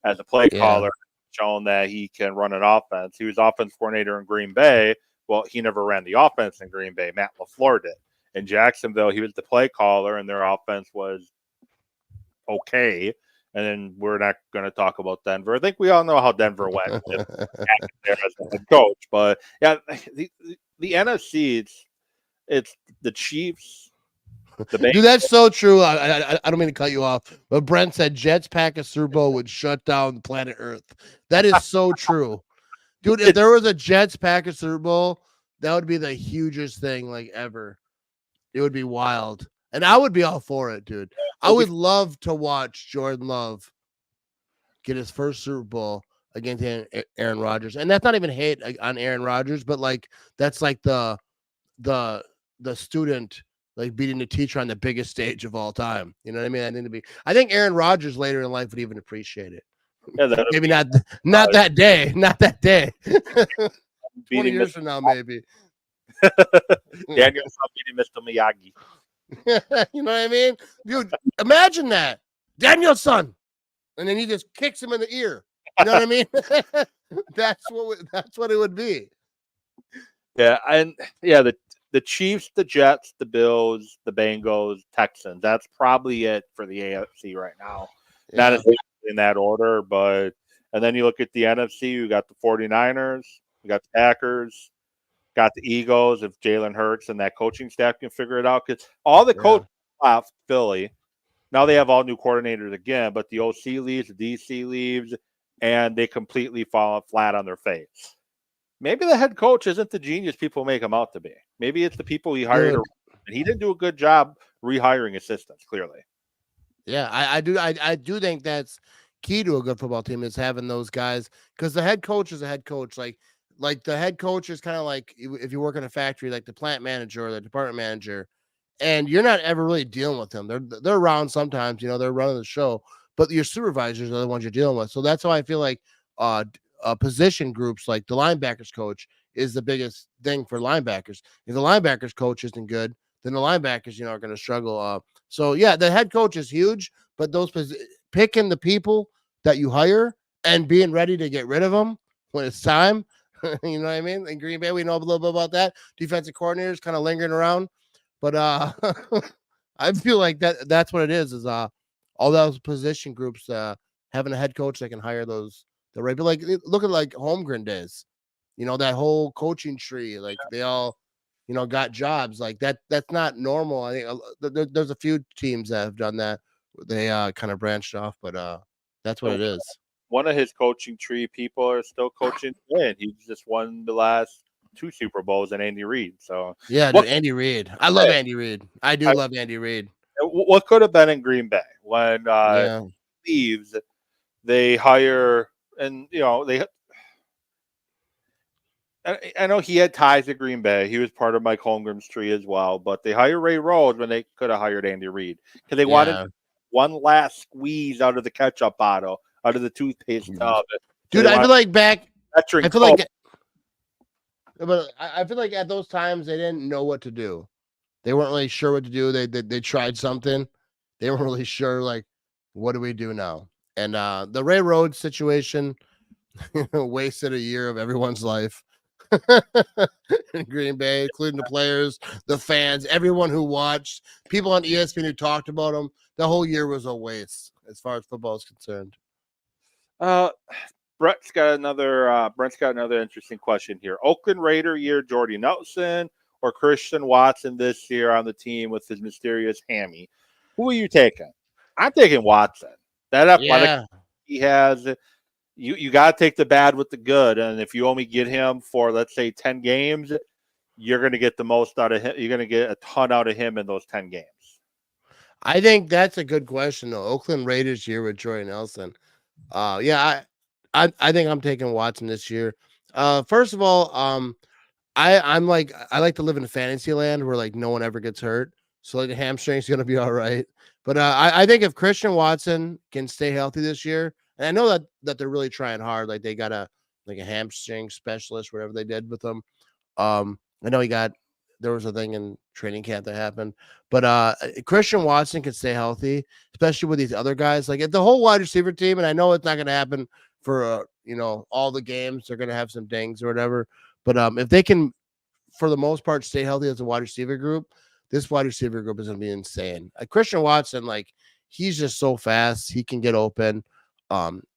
as a play caller, shown that he can run an offense. He was offense coordinator in Green Bay. Well, he never ran the offense in Green Bay. Matt LaFleur did. In Jacksonville, he was the play caller, and their offense was okay. And then we're not going to talk about Denver. I think we all know how Denver went there as a head coach. But yeah, the NFC, it's the Chiefs. Dude, that's so true. I don't mean to cut you off, but Brent said Jets Packers Super Bowl would shut down planet Earth. That is so true. Dude, if there was a Jets Packers Super Bowl, that would be the hugest thing like ever. It would be wild. And I would be all for it, dude. I would love to watch Jordan Love get his first Super Bowl against Aaron Rodgers. And that's not even hate on Aaron Rodgers, but like that's like the student like beating the teacher on the biggest stage of all time. You know what I mean? I think Aaron Rodgers later in life would even appreciate it. Yeah, maybe not that day. Not that day. 20 years from now, maybe. Daniel beating Mr. Miyagi. You know what I mean? Dude, imagine that. Daniel's son. and then he just kicks him in the ear. You know what I mean? That's what it would be. Yeah, and yeah, the Chiefs, the Jets, the Bills, the Bengals, Texans. That's probably it for the AFC right now. Not Yeah, in that order, but and then you look at the NFC, you got the 49ers, you got the Packers, got the Eagles if Jalen Hurts and that coaching staff can figure it out. Because all the yeah. coaches left Philly. Now they have all new coordinators again, but the OC leaves, the DC leaves, and they completely fall flat on their face. Maybe the head coach isn't the genius people make him out to be. Maybe it's the people he hired, Dude, and he didn't do a good job rehiring assistants. Clearly, yeah, I do think that's key to a good football team is having those guys because the head coach is a head coach. Like the head coach is kind of like if you work in a factory, like the plant manager or the department manager, and you're not ever really dealing with them. They're around sometimes, they're running the show, but your supervisors are the ones you're dealing with. So that's how I feel like position groups like the linebackers coach is the biggest thing for linebackers. If the linebackers coach isn't good, then the linebackers, are going to struggle. So yeah, the head coach is huge, but picking the people that you hire and being ready to get rid of them when it's time. You know what I mean? In Green Bay, we know a little bit about that. Defensive coordinators kind of lingering around, but I feel like that's what it is all those position groups having a head coach that can hire those the right. But like look at like Holmgren days, that whole coaching tree, like they all got jobs like that. That's not normal. I think there's a few teams that have done that. They kind of branched off, but that's what it is. one of his coaching tree people are still coaching, and he just won the last 2 Super Bowls and Andy Reid. So Yeah, dude, what Andy Reid. I love Andy Reid. I do I, love Andy Reid. what could have been in Green Bay when Yeah, he leaves? They hire, and they. I know he had ties to Green Bay. He was part of Mike Holmgren's tree as well. But they hired Ray Rhodes when they could have hired Andy Reid because they wanted yeah, one last squeeze out of the ketchup bottle, out of the toothpaste tub. So dude. I feel like veteran I feel coach. like, but I feel like at those times they didn't know what to do. They weren't really sure what to do. They tried something. They weren't really sure like what do we do now? And the Ray Rhodes situation wasted a year of everyone's life in Green Bay, including the players, the fans, everyone who watched, people on ESPN who talked about them. The whole year was a waste as far as football is concerned. Brent's got another interesting question here. Oakland Raider year, Jordy Nelson or Christian Watson this year on the team with his mysterious hammy. Who are you taking? I'm taking Watson. That athletic Yeah. he has. You got to take the bad with the good, and if you only get him for let's say 10 games, you're going to get the most out of him. You're going to get a ton out of him in those 10 games. I think that's a good question though. Oakland Raiders year with Jordy Nelson. Yeah, I think I'm taking Watson this year. First of all, I like to live in a fantasy land where like no one ever gets hurt. So like the hamstring's gonna be all right. But I think if Christian Watson can stay healthy this year, and I know that they're really trying hard, like they got a hamstring specialist, whatever they did with them. I know there was a thing in training camp that happened, but Christian Watson can stay healthy, especially with these other guys. Like if the whole wide receiver team, and I know it's not gonna happen for all the games, they're gonna have some dings or whatever. But if they can, for the most part, stay healthy as a wide receiver group, this wide receiver group is going to be insane. Christian Watson, like he's just so fast, he can get open.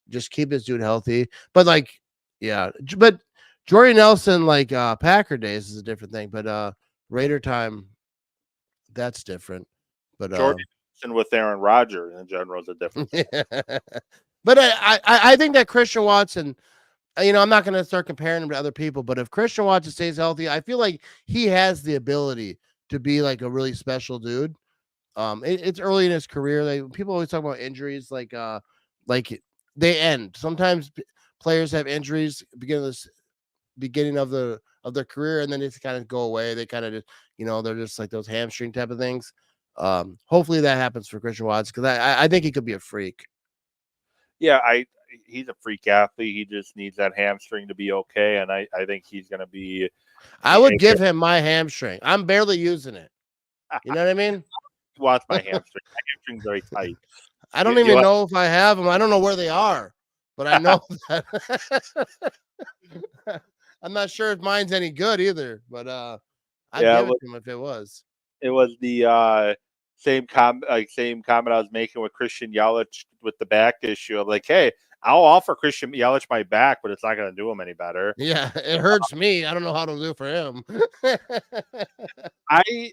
Just keep this dude healthy. But like, yeah, but Jordy Nelson, like Packer days, is a different thing. But Raider time, that's different. But Jordy Nelson with Aaron Rodgers in general is a different. But I think that Christian Watson. I'm not going to start comparing him to other people, but if Christian Watson stays healthy, I feel like he has the ability to be like a really special dude. It's early in his career. People always talk about injuries, like they end. Sometimes players have injuries beginning of their career, and then they kind of go away. They kind of just, they're just like those hamstring type of things. Hopefully that happens for Christian Watson because I think he could be a freak. Yeah, he's a freak athlete. He just needs that hamstring to be okay, and I think he's going to be. I would give him my hamstring. I'm barely using it. You know what I mean? Watch my hamstring. My hamstring's very tight. I don't even know if I have them. I don't know where they are, but I know that I'm not sure if mine's any good either, but I'd give it to him if it was. It was the same comment I was making with Christian Yelich with the back issue. I'm like, hey, I'll offer Christian Yelich my back, but it's not going to do him any better. Yeah, it hurts me. I don't know how to do for him. I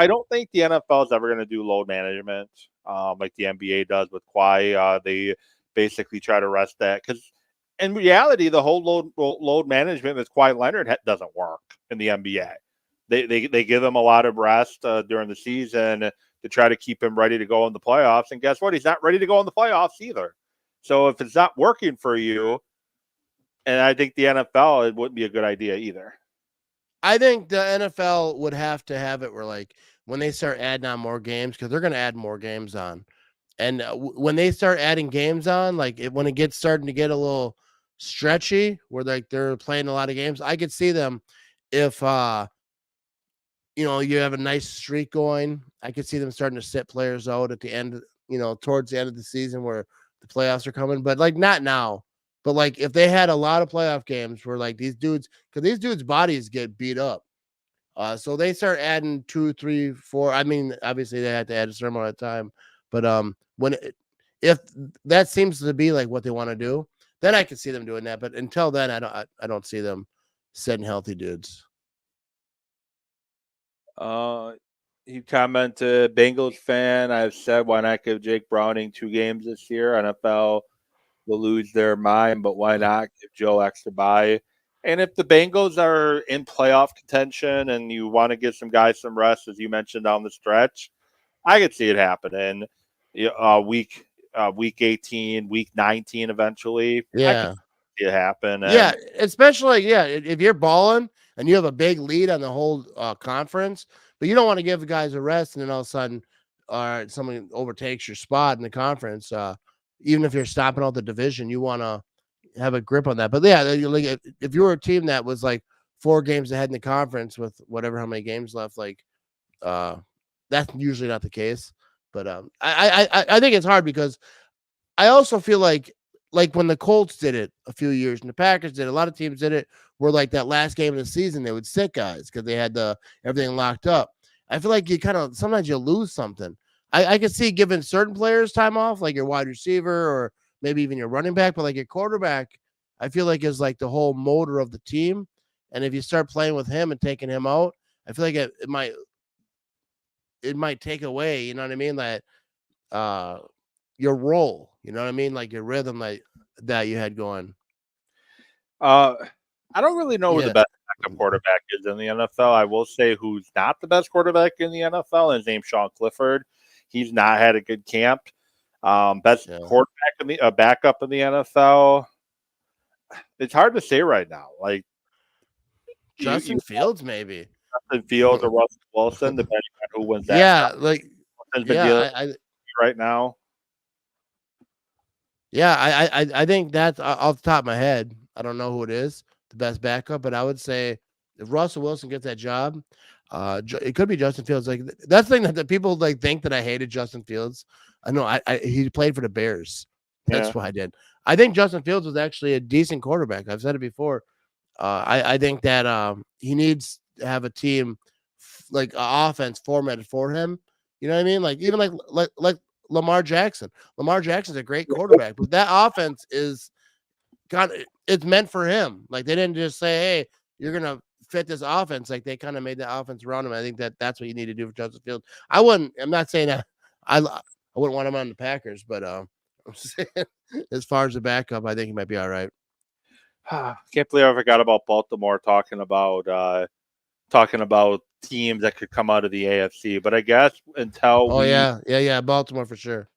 don't think the NFL is ever going to do load management like the NBA does with Kawhi. They basically try to rest that because in reality, the whole load management with Kawhi Leonard doesn't work in the NBA. They give him a lot of rest during the season to try to keep him ready to go in the playoffs. And guess what? He's not ready to go in the playoffs either. So if it's not working for you, and I think the NFL, it wouldn't be a good idea either. I think the NFL would have to have it where, like, when they start adding on more games, because they're going to add more games on, and when they start adding games on, like when it gets starting to get a little stretchy, where like they're playing a lot of games, I could see them if you have a nice streak going. I could see them starting to sit players out at the end, towards the end of the season where the playoffs are coming, but like not now. But like if they had a lot of playoff games where like these dudes, because these dudes' bodies get beat up. So they start adding 2, 3, 4. I mean, obviously they had to add a certain amount of time, but if that seems to be like what they want to do, then I can see them doing that. But until then, I don't see them setting healthy dudes. He commented, Bengals fan, I've said why not give Jake Browning 2 games this year? NFL will lose their mind, but why not give Joe extra bye? And if the Bengals are in playoff contention and you want to give some guys some rest, as you mentioned down the stretch, I could see it happening. Week 18, week 19 eventually. Yeah. I could see it happen. Yeah, especially if you're balling and you have a big lead on the whole conference, but you don't want to give the guys a rest, and then all of a sudden, someone overtakes your spot in the conference. Even if you're stopping out the division, you want to have a grip on that. But yeah, like if you were a team that was like 4 games ahead in the conference with whatever how many games left, like that's usually not the case. But I think it's hard because I also feel like when the Colts did it a few years and the Packers did it, a lot of teams did it where like that last game of the season they would sit guys because they had everything locked up. I feel like you kind of sometimes you lose something. I can see giving certain players time off, like your wide receiver or maybe even your running back, but like your quarterback, I feel like is like the whole motor of the team. And if you start playing with him and taking him out, I feel like it might take away, you know what I mean? That your role, you know what I mean? Like your rhythm that you had going. I don't really know who the best backup quarterback is in the NFL. I will say who's not the best quarterback in the NFL. His name's Sean Clifford. He's not had a good camp. Best quarterback in the backup in the NFL. It's hard to say right now. Like Justin Fields, maybe Justin Fields or Russell Wilson, depending on who wins that. Yeah, right now. Yeah, I think that's off the top of my head. I don't know who it is, the best backup, but I would say if Russell Wilson gets that job, it could be Justin Fields. Like that's the thing that people like think that I hated Justin Fields. I know he played for the Bears. That's why I did. I think Justin Fields was actually a decent quarterback. I've said it before. I think that he needs to have a team like offense formatted for him. You know what I mean? Like even like Lamar Jackson. Lamar Jackson's a great quarterback, but that offense it's meant for him. Like they didn't just say, "Hey, you're gonna fit this offense." Like they kind of made the offense around him. I think that's what you need to do for Justin Fields. I'm not saying that I wouldn't want him on the Packers, but I'm saying as far as the backup, I think he might be all right. Can't believe I forgot about Baltimore talking about teams that could come out of the AFC. But I guess until Baltimore for sure.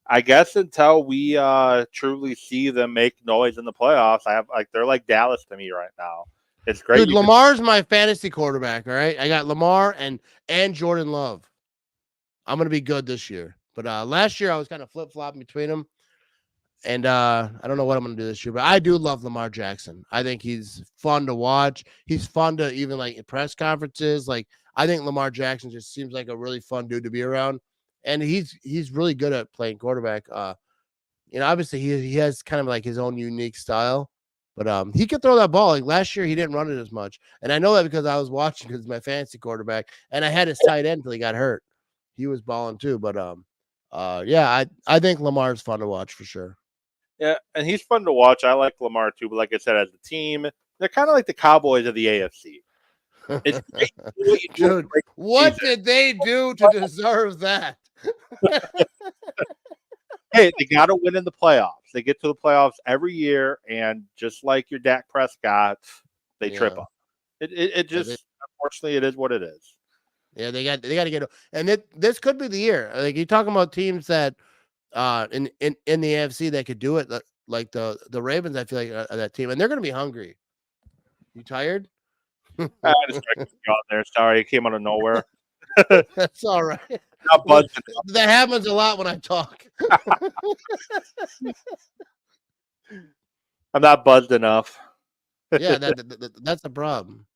I guess until we truly see them make noise in the playoffs, they're like Dallas to me right now. It's great. Dude, Lamar's my fantasy quarterback. All right, I got Lamar and Jordan Love. I'm gonna be good this year, but last year I was kind of flip flopping between them, and I don't know what I'm gonna do this year. But I do love Lamar Jackson. I think he's fun to watch. He's fun to even like in press conferences. Like I think Lamar Jackson just seems like a really fun dude to be around. and he's really good at playing quarterback. Obviously he has kind of like his own unique style, but he could throw that ball. Like last year, he didn't run it as much, and I know that because I was watching because my fantasy quarterback, and I had his tight end until he got hurt. He was balling too, but yeah, I think Lamar's fun to watch for sure. Yeah, and he's fun to watch. I like Lamar too, but like I said, as a team, they're kind of like the Cowboys of the AFC. It's great to do what you do in the Dude, regular what season. did they do to deserve that? Hey, they got to win in the playoffs. They get to the playoffs every year, and just like your Dak Prescott, they trip Yeah. up. It Yeah, just unfortunately it is what it is. yeah, they got to get, and this could be the year. Like you're talking about teams that in the AFC that could do it, like the Ravens. I feel like are that team, and they're going to be hungry. You tired? I just tried to get on there. Sorry, it came out of nowhere. That's all right. Not buzzing That happens a lot when I talk. I'm not buzzed enough. Yeah, that's the problem.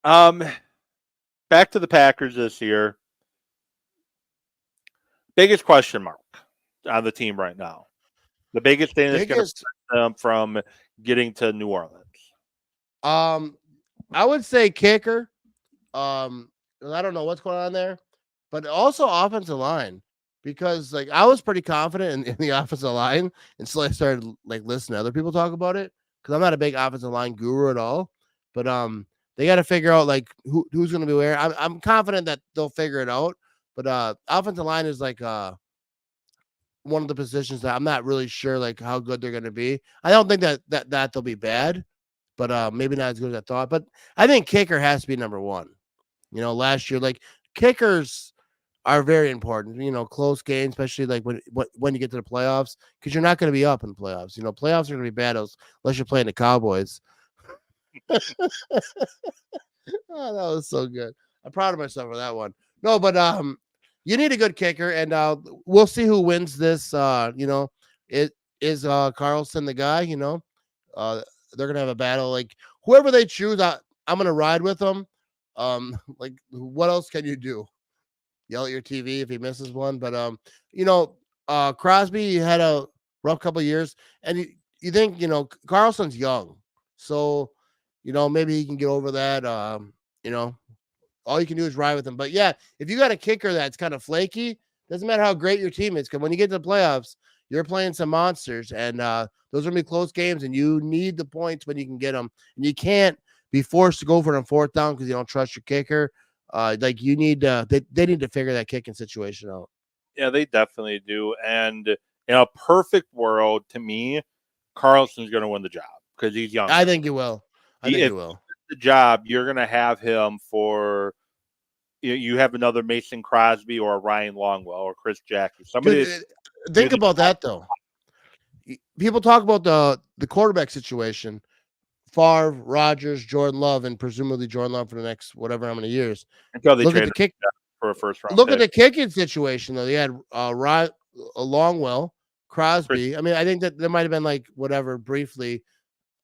Back to the Packers this year. Biggest question mark on the team right now. The biggest thing that's going to prevent them from getting to New Orleans. I would say kicker. I don't know what's going on there, but also offensive line, because like I was pretty confident in the offensive line until I started like listening to other people talk about it, because I'm not a big offensive line guru at all. But they got to figure out like who's going to be where. I'm confident that they'll figure it out. But offensive line is like one of the positions that I'm not really sure like how good they're going to be. I don't think that they'll be bad, but maybe not as good as I thought. But I think kicker has to be number one. Last year, like kickers are very important. Close games, especially like when you get to the playoffs, because you're not going to be up in the playoffs. Playoffs are going to be battles unless you're playing the Cowboys. Oh, that was so good. I'm proud of myself for that one. No, but you need a good kicker, and we'll see who wins this. It is Carlson the guy. They're gonna have a battle. Like whoever they choose, I'm gonna ride with them. Like what else can you do? Yell at your TV if he misses one. But Crosby had a rough couple of years, and you think Carlson's young, so maybe he can get over that. All you can do is ride with him. But yeah, if you got a kicker that's kind of flaky, doesn't matter how great your team is, because when you get to the playoffs, you're playing some monsters, and those are gonna be close games, and you need the points when you can get them, and you can't be forced to go for it on fourth down because you don't trust your kicker. Like you need they need to figure that kicking situation out. Yeah, they definitely do. And in a perfect world, to me, Carlson's going to win the job because he's young. I think he will. If the job, you're going to have him for. You have another Mason Crosby or a Ryan Longwell or Chris Jackie. Think about that though. People talk about the quarterback situation. Favre, Rodgers, Jordan Love, and presumably Jordan Love for the next whatever how many years. Until they look at the kick for a first round. Look at the kicking situation though. They had Longwell, Crosby. I mean, I think that there might have been like whatever briefly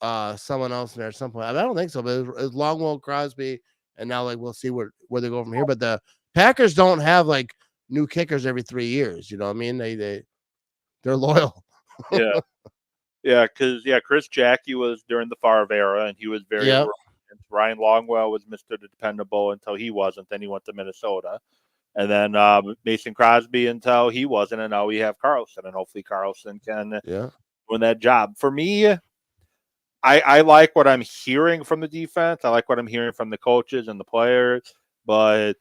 someone else in there at some point. I don't think so, but it was Longwell, Crosby, and now like we'll see where they go from here. But the Packers don't have like new kickers every 3 years. You know what I mean? They're loyal. Yeah. Yeah, because Chris Jackie was during the Favre era, and he was very. Yep. Ryan Longwell was Mr. Dependable until he wasn't. Then he went to Minnesota, and then Mason Crosby until he wasn't, and now we have Carlson, and hopefully Carlson can win that job. For me, I like what I'm hearing from the defense. I like what I'm hearing from the coaches and the players, but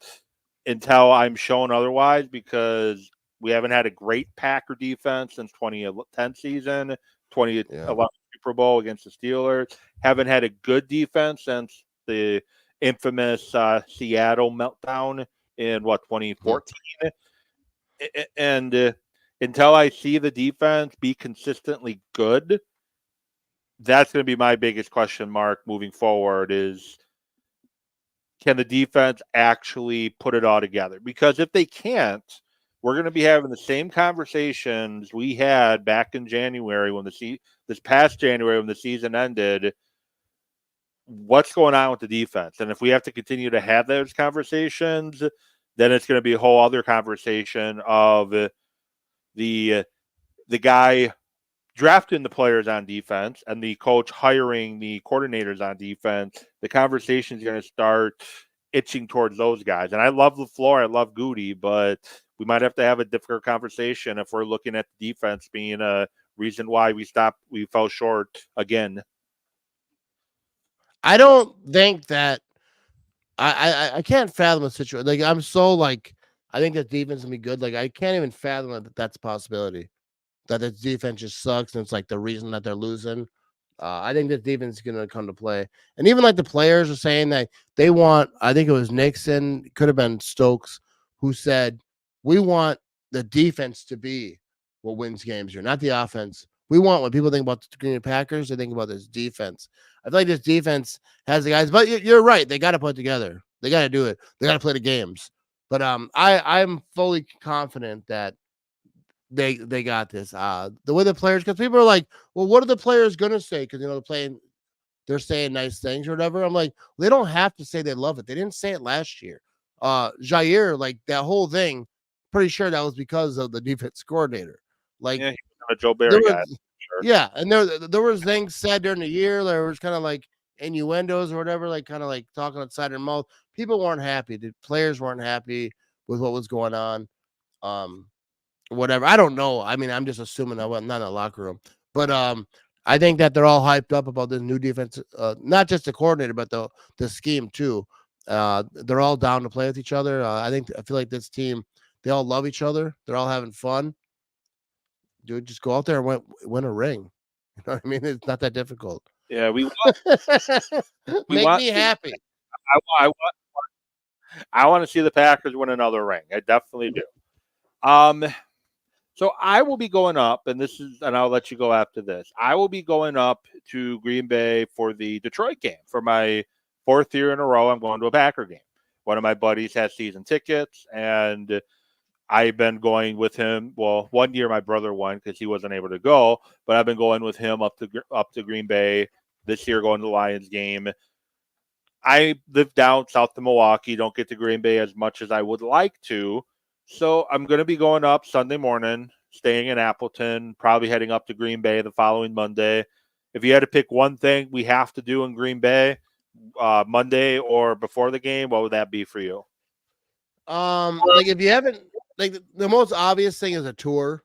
until I'm shown otherwise, because we haven't had a great Packer defense since 2010 season. 2011 Super Bowl against the Steelers. Haven't had a good defense since the infamous Seattle meltdown in 2014. And until I see the defense be consistently good, that's going to be my biggest question mark moving forward is, can the defense actually put it all together? Because if they can't, we're going to be having the same conversations we had back in January this past January when the season ended. What's going on with the defense? And if we have to continue to have those conversations, then it's going to be a whole other conversation of the guy drafting the players on defense and the coach hiring the coordinators on defense. The conversation is going to start itching towards those guys. And I love LaFleur, I love Goody, but we might have to have a difficult conversation if we're looking at the defense being a reason why we fell short again. I don't think that I can't fathom a situation. Like I'm so like I think that defense is gonna be good. Like I can't even fathom that that's a possibility. That the defense just sucks and it's like the reason that they're losing. I think that defense is gonna come to play. And even like the players are saying that they want, I think it was Nixon, could have been Stokes, who said, we want the defense to be what wins games here, not the offense. We want, when people think about the Green Bay Packers, they think about this defense. I feel like this defense has the guys, but you're right. They got to put it together. They got to do it. They got to play the games. But I'm fully confident that they got this. The way the players, because people are like, well, what are the players gonna say? Because they're saying nice things or whatever. I'm like, they don't have to say they love it. They didn't say it last year. Jair, like that whole thing, pretty sure that was because of the defense coordinator. Like, yeah, a Joe Barry guy. Sure. Yeah, and there was things said during the year. There was kind of like innuendos or whatever, like kind of like talking outside their mouth. People weren't happy. The players weren't happy with what was going on. Whatever. I don't know. I mean, I'm just assuming I was not in the locker room, but I think that they're all hyped up about this new defense. Not just the coordinator, but the scheme too. They're all down to play with each other. I feel like this team, they all love each other. They're all having fun. Dude, just go out there and win a ring. You know what I mean? It's not that difficult. Yeah, we make me happy. I want to see the Packers win another ring. I definitely do. So I will be going up, and I'll let you go after this. I will be going up to Green Bay for the Detroit game. For my 4th year in a row, I'm going to a Packer game. One of my buddies has season tickets, and I've been going with him. Well, 1 year my brother won because he wasn't able to go, but I've been going with him up to Green Bay this year, going to the Lions game. I live down south of Milwaukee, don't get to Green Bay as much as I would like to. So I'm going to be going up Sunday morning, staying in Appleton, probably heading up to Green Bay the following Monday. If you had to pick one thing we have to do in Green Bay, Monday or before the game, what would that be for you? Like if you haven't, like the most obvious thing is a tour.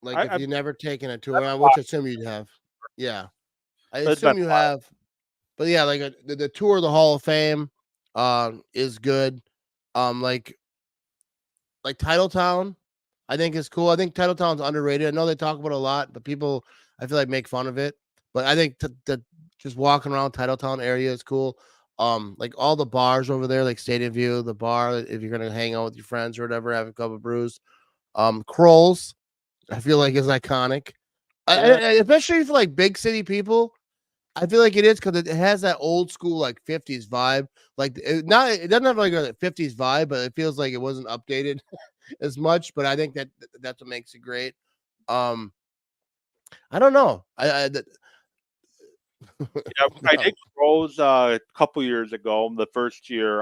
Like if you've never taken a tour, which I assume you'd have. Yeah, I assume you have. But yeah, like the tour of the Hall of Fame, is good. Like Titletown, I think is cool. I think Titletown's underrated. I know they talk about it a lot, but people, I feel like, make fun of it. But I think that just walking around Titletown area is cool. Like all the bars over there, like Stadium View, the bar, if you're gonna hang out with your friends or whatever, have a couple of brews. Kroll's, I feel like is iconic. Especially for like big city people. I feel like it is because it has that old school like 50s vibe. Like it doesn't have like a 50s vibe, but it feels like it wasn't updated as much. But I think that's what makes it great. I don't know. I did Rose a couple years ago, the first year,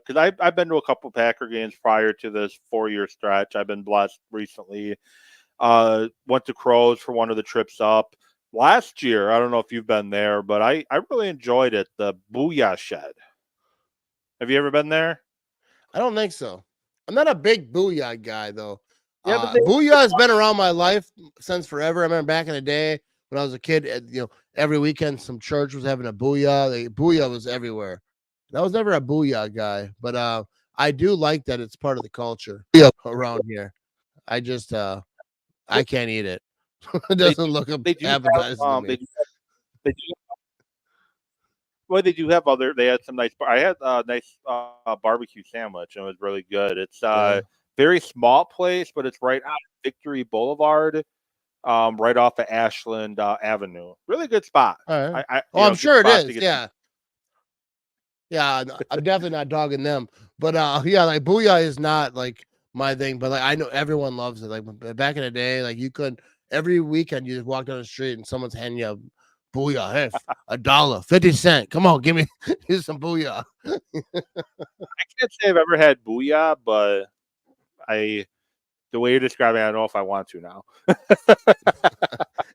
because I've been to a couple Packer games prior to this 4-year stretch. I've been blessed recently. Went to Crows for one of the trips up. Last year, I don't know if you've been there, but I really enjoyed it. The Booyah Shed. Have you ever been there? I don't think so. I'm not a big Booyah guy, though. Yeah, Booyah has been around my life since forever. I remember back in the day when I was a kid, every weekend some church was having a Booyah. Booyah was everywhere. And I was never a Booyah guy, but I do like that it's part of the culture around here. I just I can't eat it. It doesn't look appetizing to me. They do have other. They had some nice. I had a nice barbecue sandwich, and it was really good. It's very small place, but it's right on Victory Boulevard, right off of Ashland Avenue. Really good spot. All right. I'm sure it is. Yeah. Yeah, I'm definitely not dogging them, but yeah, like Booyah is not like my thing, but like I know everyone loves it. Like back in the day, like you could every weekend you just walk down the street and someone's handing you a Booyah. Hey, $1, 50 cents. Come on, give me here's some booyah. I can't say I've ever had booyah, but the way you're describing it, I don't know if I want to now.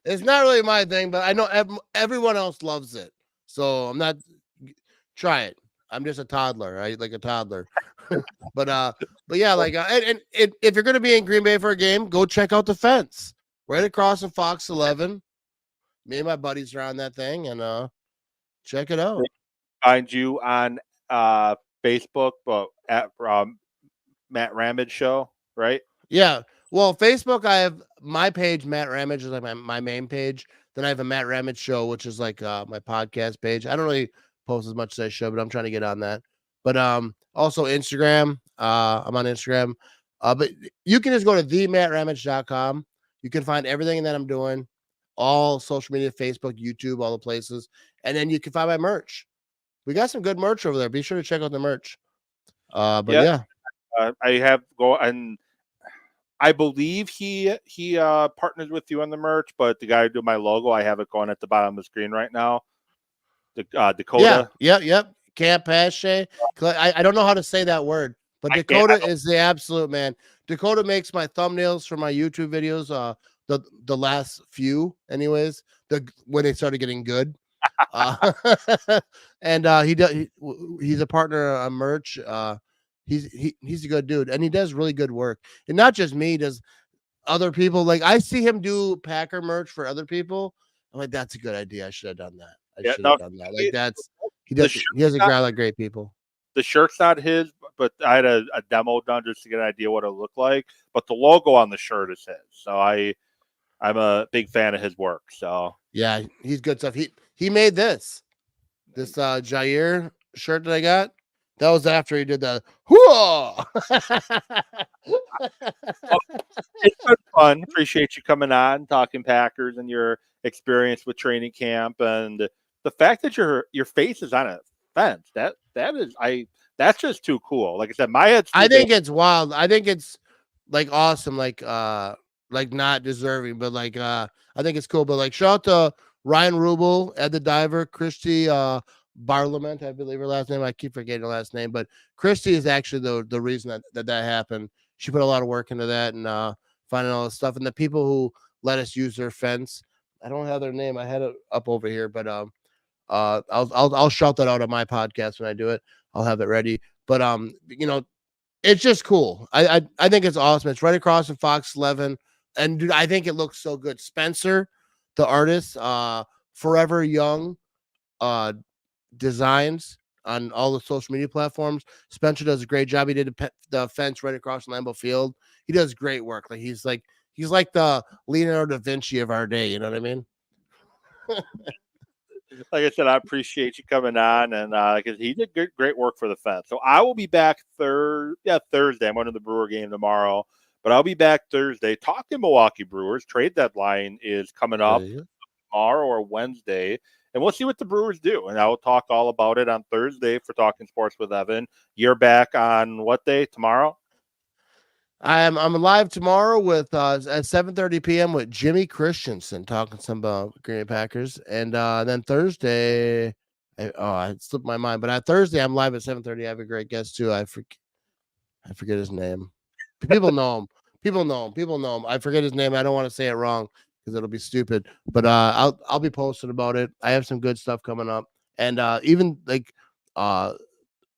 It's not really my thing, but I know everyone else loves it. So I'm not try it. I'm just a toddler, right? Like a toddler. but yeah, like and if you're gonna be in Green Bay for a game, go check out the fence right across from Fox 11. Me and my buddies are on that thing, and check it out. Find you on Facebook, but at Matt Ramage Show, right? Yeah. Well, Facebook, I have my page, Matt Ramage, is like my main page. Then I have a Matt Ramage Show, which is like my podcast page. I don't really post as much as I should, but I'm trying to get on that. But also Instagram. I'm on Instagram. But you can just go to themattramage.com. You can find everything that I'm doing, all social media, Facebook, YouTube, all the places. And then you can find my merch. We got some good merch over there. Be sure to check out the merch. But yeah. I have go and I believe he partners with you on the merch, but the guy who did my logo, I have it going at the bottom of the screen right now. The Dakota. Yep. Camp Pache. I don't know how to say that word, but Dakota is the absolute man. Dakota makes my thumbnails for my YouTube videos. The last few, anyways. When they started getting good. And he's a partner on merch. He's a good dude, and he does really good work. And not just me, does other people. Like I see him do Packer merch for other people. I'm like, that's a good idea. I should have done that. I should have done that. Like he does a lot of great people. The shirt's not his, but I had a demo done just to get an idea what it looked like. But the logo on the shirt is his. So I'm a big fan of his work. So yeah, he's good stuff. He made this Jair shirt that I got. That was after he did the whoa. It's been fun. Appreciate you coming on, talking Packers and your experience with training camp, and the fact that your face is on a fence. That's just too cool. Like I said, my head's. I think it's wild. I think it's like awesome. Like not deserving, but I think it's cool. But like shout out to Ryan Rubel, Ed the Diver, Christy Barlament, I believe her last name. I keep forgetting her last name, but Christy is actually the reason that happened. She put a lot of work into that and finding all this stuff. And the people who let us use their fence, I don't have their name. I had it up over here, but I'll shout that out on my podcast when I do it. I'll have it ready. But it's just cool. I think it's awesome. It's right across from Fox 11, and dude, I think it looks so good. Spencer, the artist, Forever Young, designs on all the social media platforms. Spencer does a great job. He did the fence right across Lambeau Field. He does great work. Like he's like the Leonardo da Vinci of our day. You know what I mean? Like I said, I appreciate you coming on, and because he did great work for the fence. So I will be back Thursday. I'm going to the Brewer game tomorrow, but I'll be back Thursday talking Milwaukee Brewers. Trade deadline is coming up tomorrow or Wednesday. And we'll see what the Brewers do. And I will talk all about it on Thursday for Talking Sports with Evan. You're back on what day? Tomorrow? I'm live tomorrow with at 7:30 p.m. with Jimmy Christensen talking some Green Bay Packers. And then Thursday, I slipped my mind. But on Thursday, I'm live at 7:30. I have a great guest too. I forget his name. People know him. People know him. I forget his name. I don't want to say it wrong because it'll be stupid. But I'll be posting about it. I have some good stuff coming up, and even like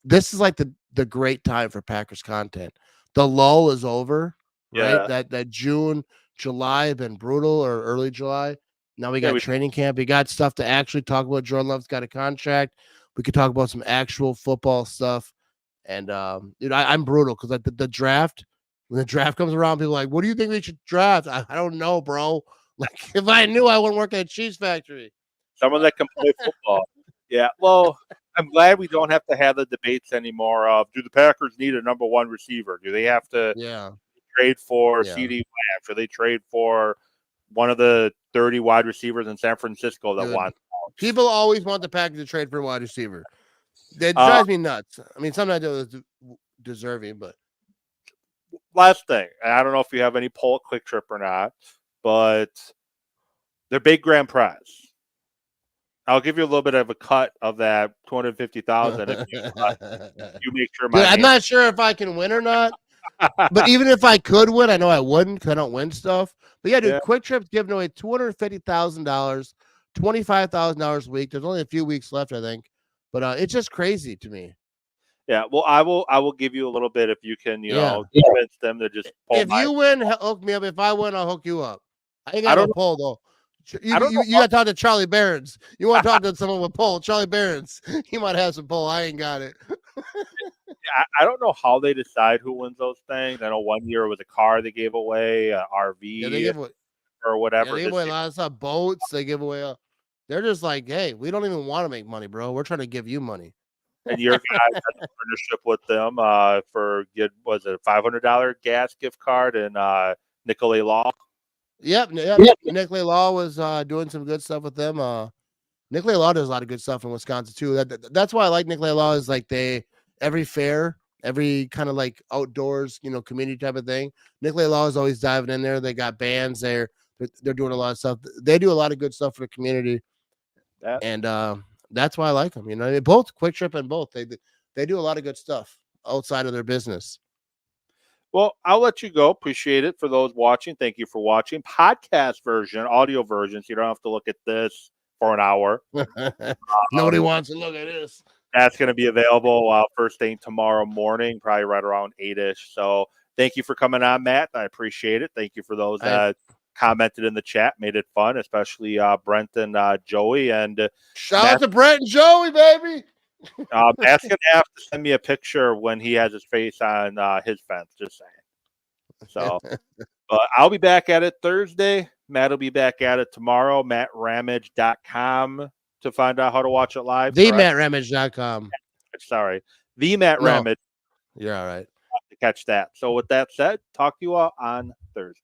this is like the great time for Packers content. The lull is over, right? That June, July have been brutal, or early July. Now we got training camp. We got stuff to actually talk about. Jordan Love's got a contract. We could talk about some actual football stuff. And I'm brutal because the draft. When the draft comes around, people are like, what do you think we should draft? I don't know, bro. Like, if I knew, I wouldn't work at a cheese factory. Someone that can play football. Yeah. Well, I'm glad we don't have to have the debates anymore of, do the Packers need a number one receiver? Do they have to trade for CD Lamb? Should they trade for one of the 30 wide receivers in San Francisco that want? People always want the Packers to trade for a wide receiver. That drives me nuts. I mean, sometimes it's deserving, but. Last thing, I don't know if you have any poll at Quick Trip or not, but their big grand prize. I'll give you a little bit of a cut of that 250,000 if you make sure Dude, my I'm name. not sure if I can win or not. But even if I could win, I know I wouldn't because I don't win stuff. But yeah, dude, Yeah. Quick Trip's giving away $250,000, $25,000 a week. There's only a few weeks left, I think. But it's just crazy to me. Yeah, well, I will give you a little bit if you can, Yeah. convince them to just pull If you win, hook me up. If I win, I'll hook you up. I ain't I got no don't pull though. You I don't know. you got to talk to Charlie Barons. You want to talk to someone with pull? Charlie Barons. He might have some pull. I ain't got it. I don't know how they decide who wins those things. I know one year it was a car they gave away, RV Yeah, they give away. or Yeah, whatever. they give away a lot of stuff. Boats. They give away. They're just like, hey, we don't even want to make money, bro. We're trying to give you money. And your guys had a partnership with them for was it a $500 gas gift card and Nicolay Law. Yep. Nicolay Law was doing some good stuff with them. Nicolay Law does a lot of good stuff in Wisconsin too. That's why I like Nicolay Law is like every fair, every kind of like outdoors, community type of thing. Nicolay Law is always diving in there. They got bands there. They're doing a lot of stuff. They do a lot of good stuff for the community. And that's why I like them. They both Quick Trip and both they do a lot of good stuff outside of their business. Well, I'll let you go. Appreciate it for those watching. Thank you for watching. Podcast version, audio version, so you don't have to look at this for an hour. Nobody wants to look at this. That's going to be available first thing tomorrow morning, probably right around 8-ish. So thank you for coming on, Matt. I appreciate it. Thank you for those that commented in the chat, made it fun, especially Brent and Joey. And shout out to Brent and Joey, baby. Matt's going to have to send me a picture when he has his face on his fence, just saying. So, but I'll be back at it Thursday. Matt will be back at it tomorrow. MattRamage.com to find out how to watch it live. TheMattRamage.com. Sorry. The Matt Ramage. You're all right. To catch that. So with that said, talk to you all on Thursday.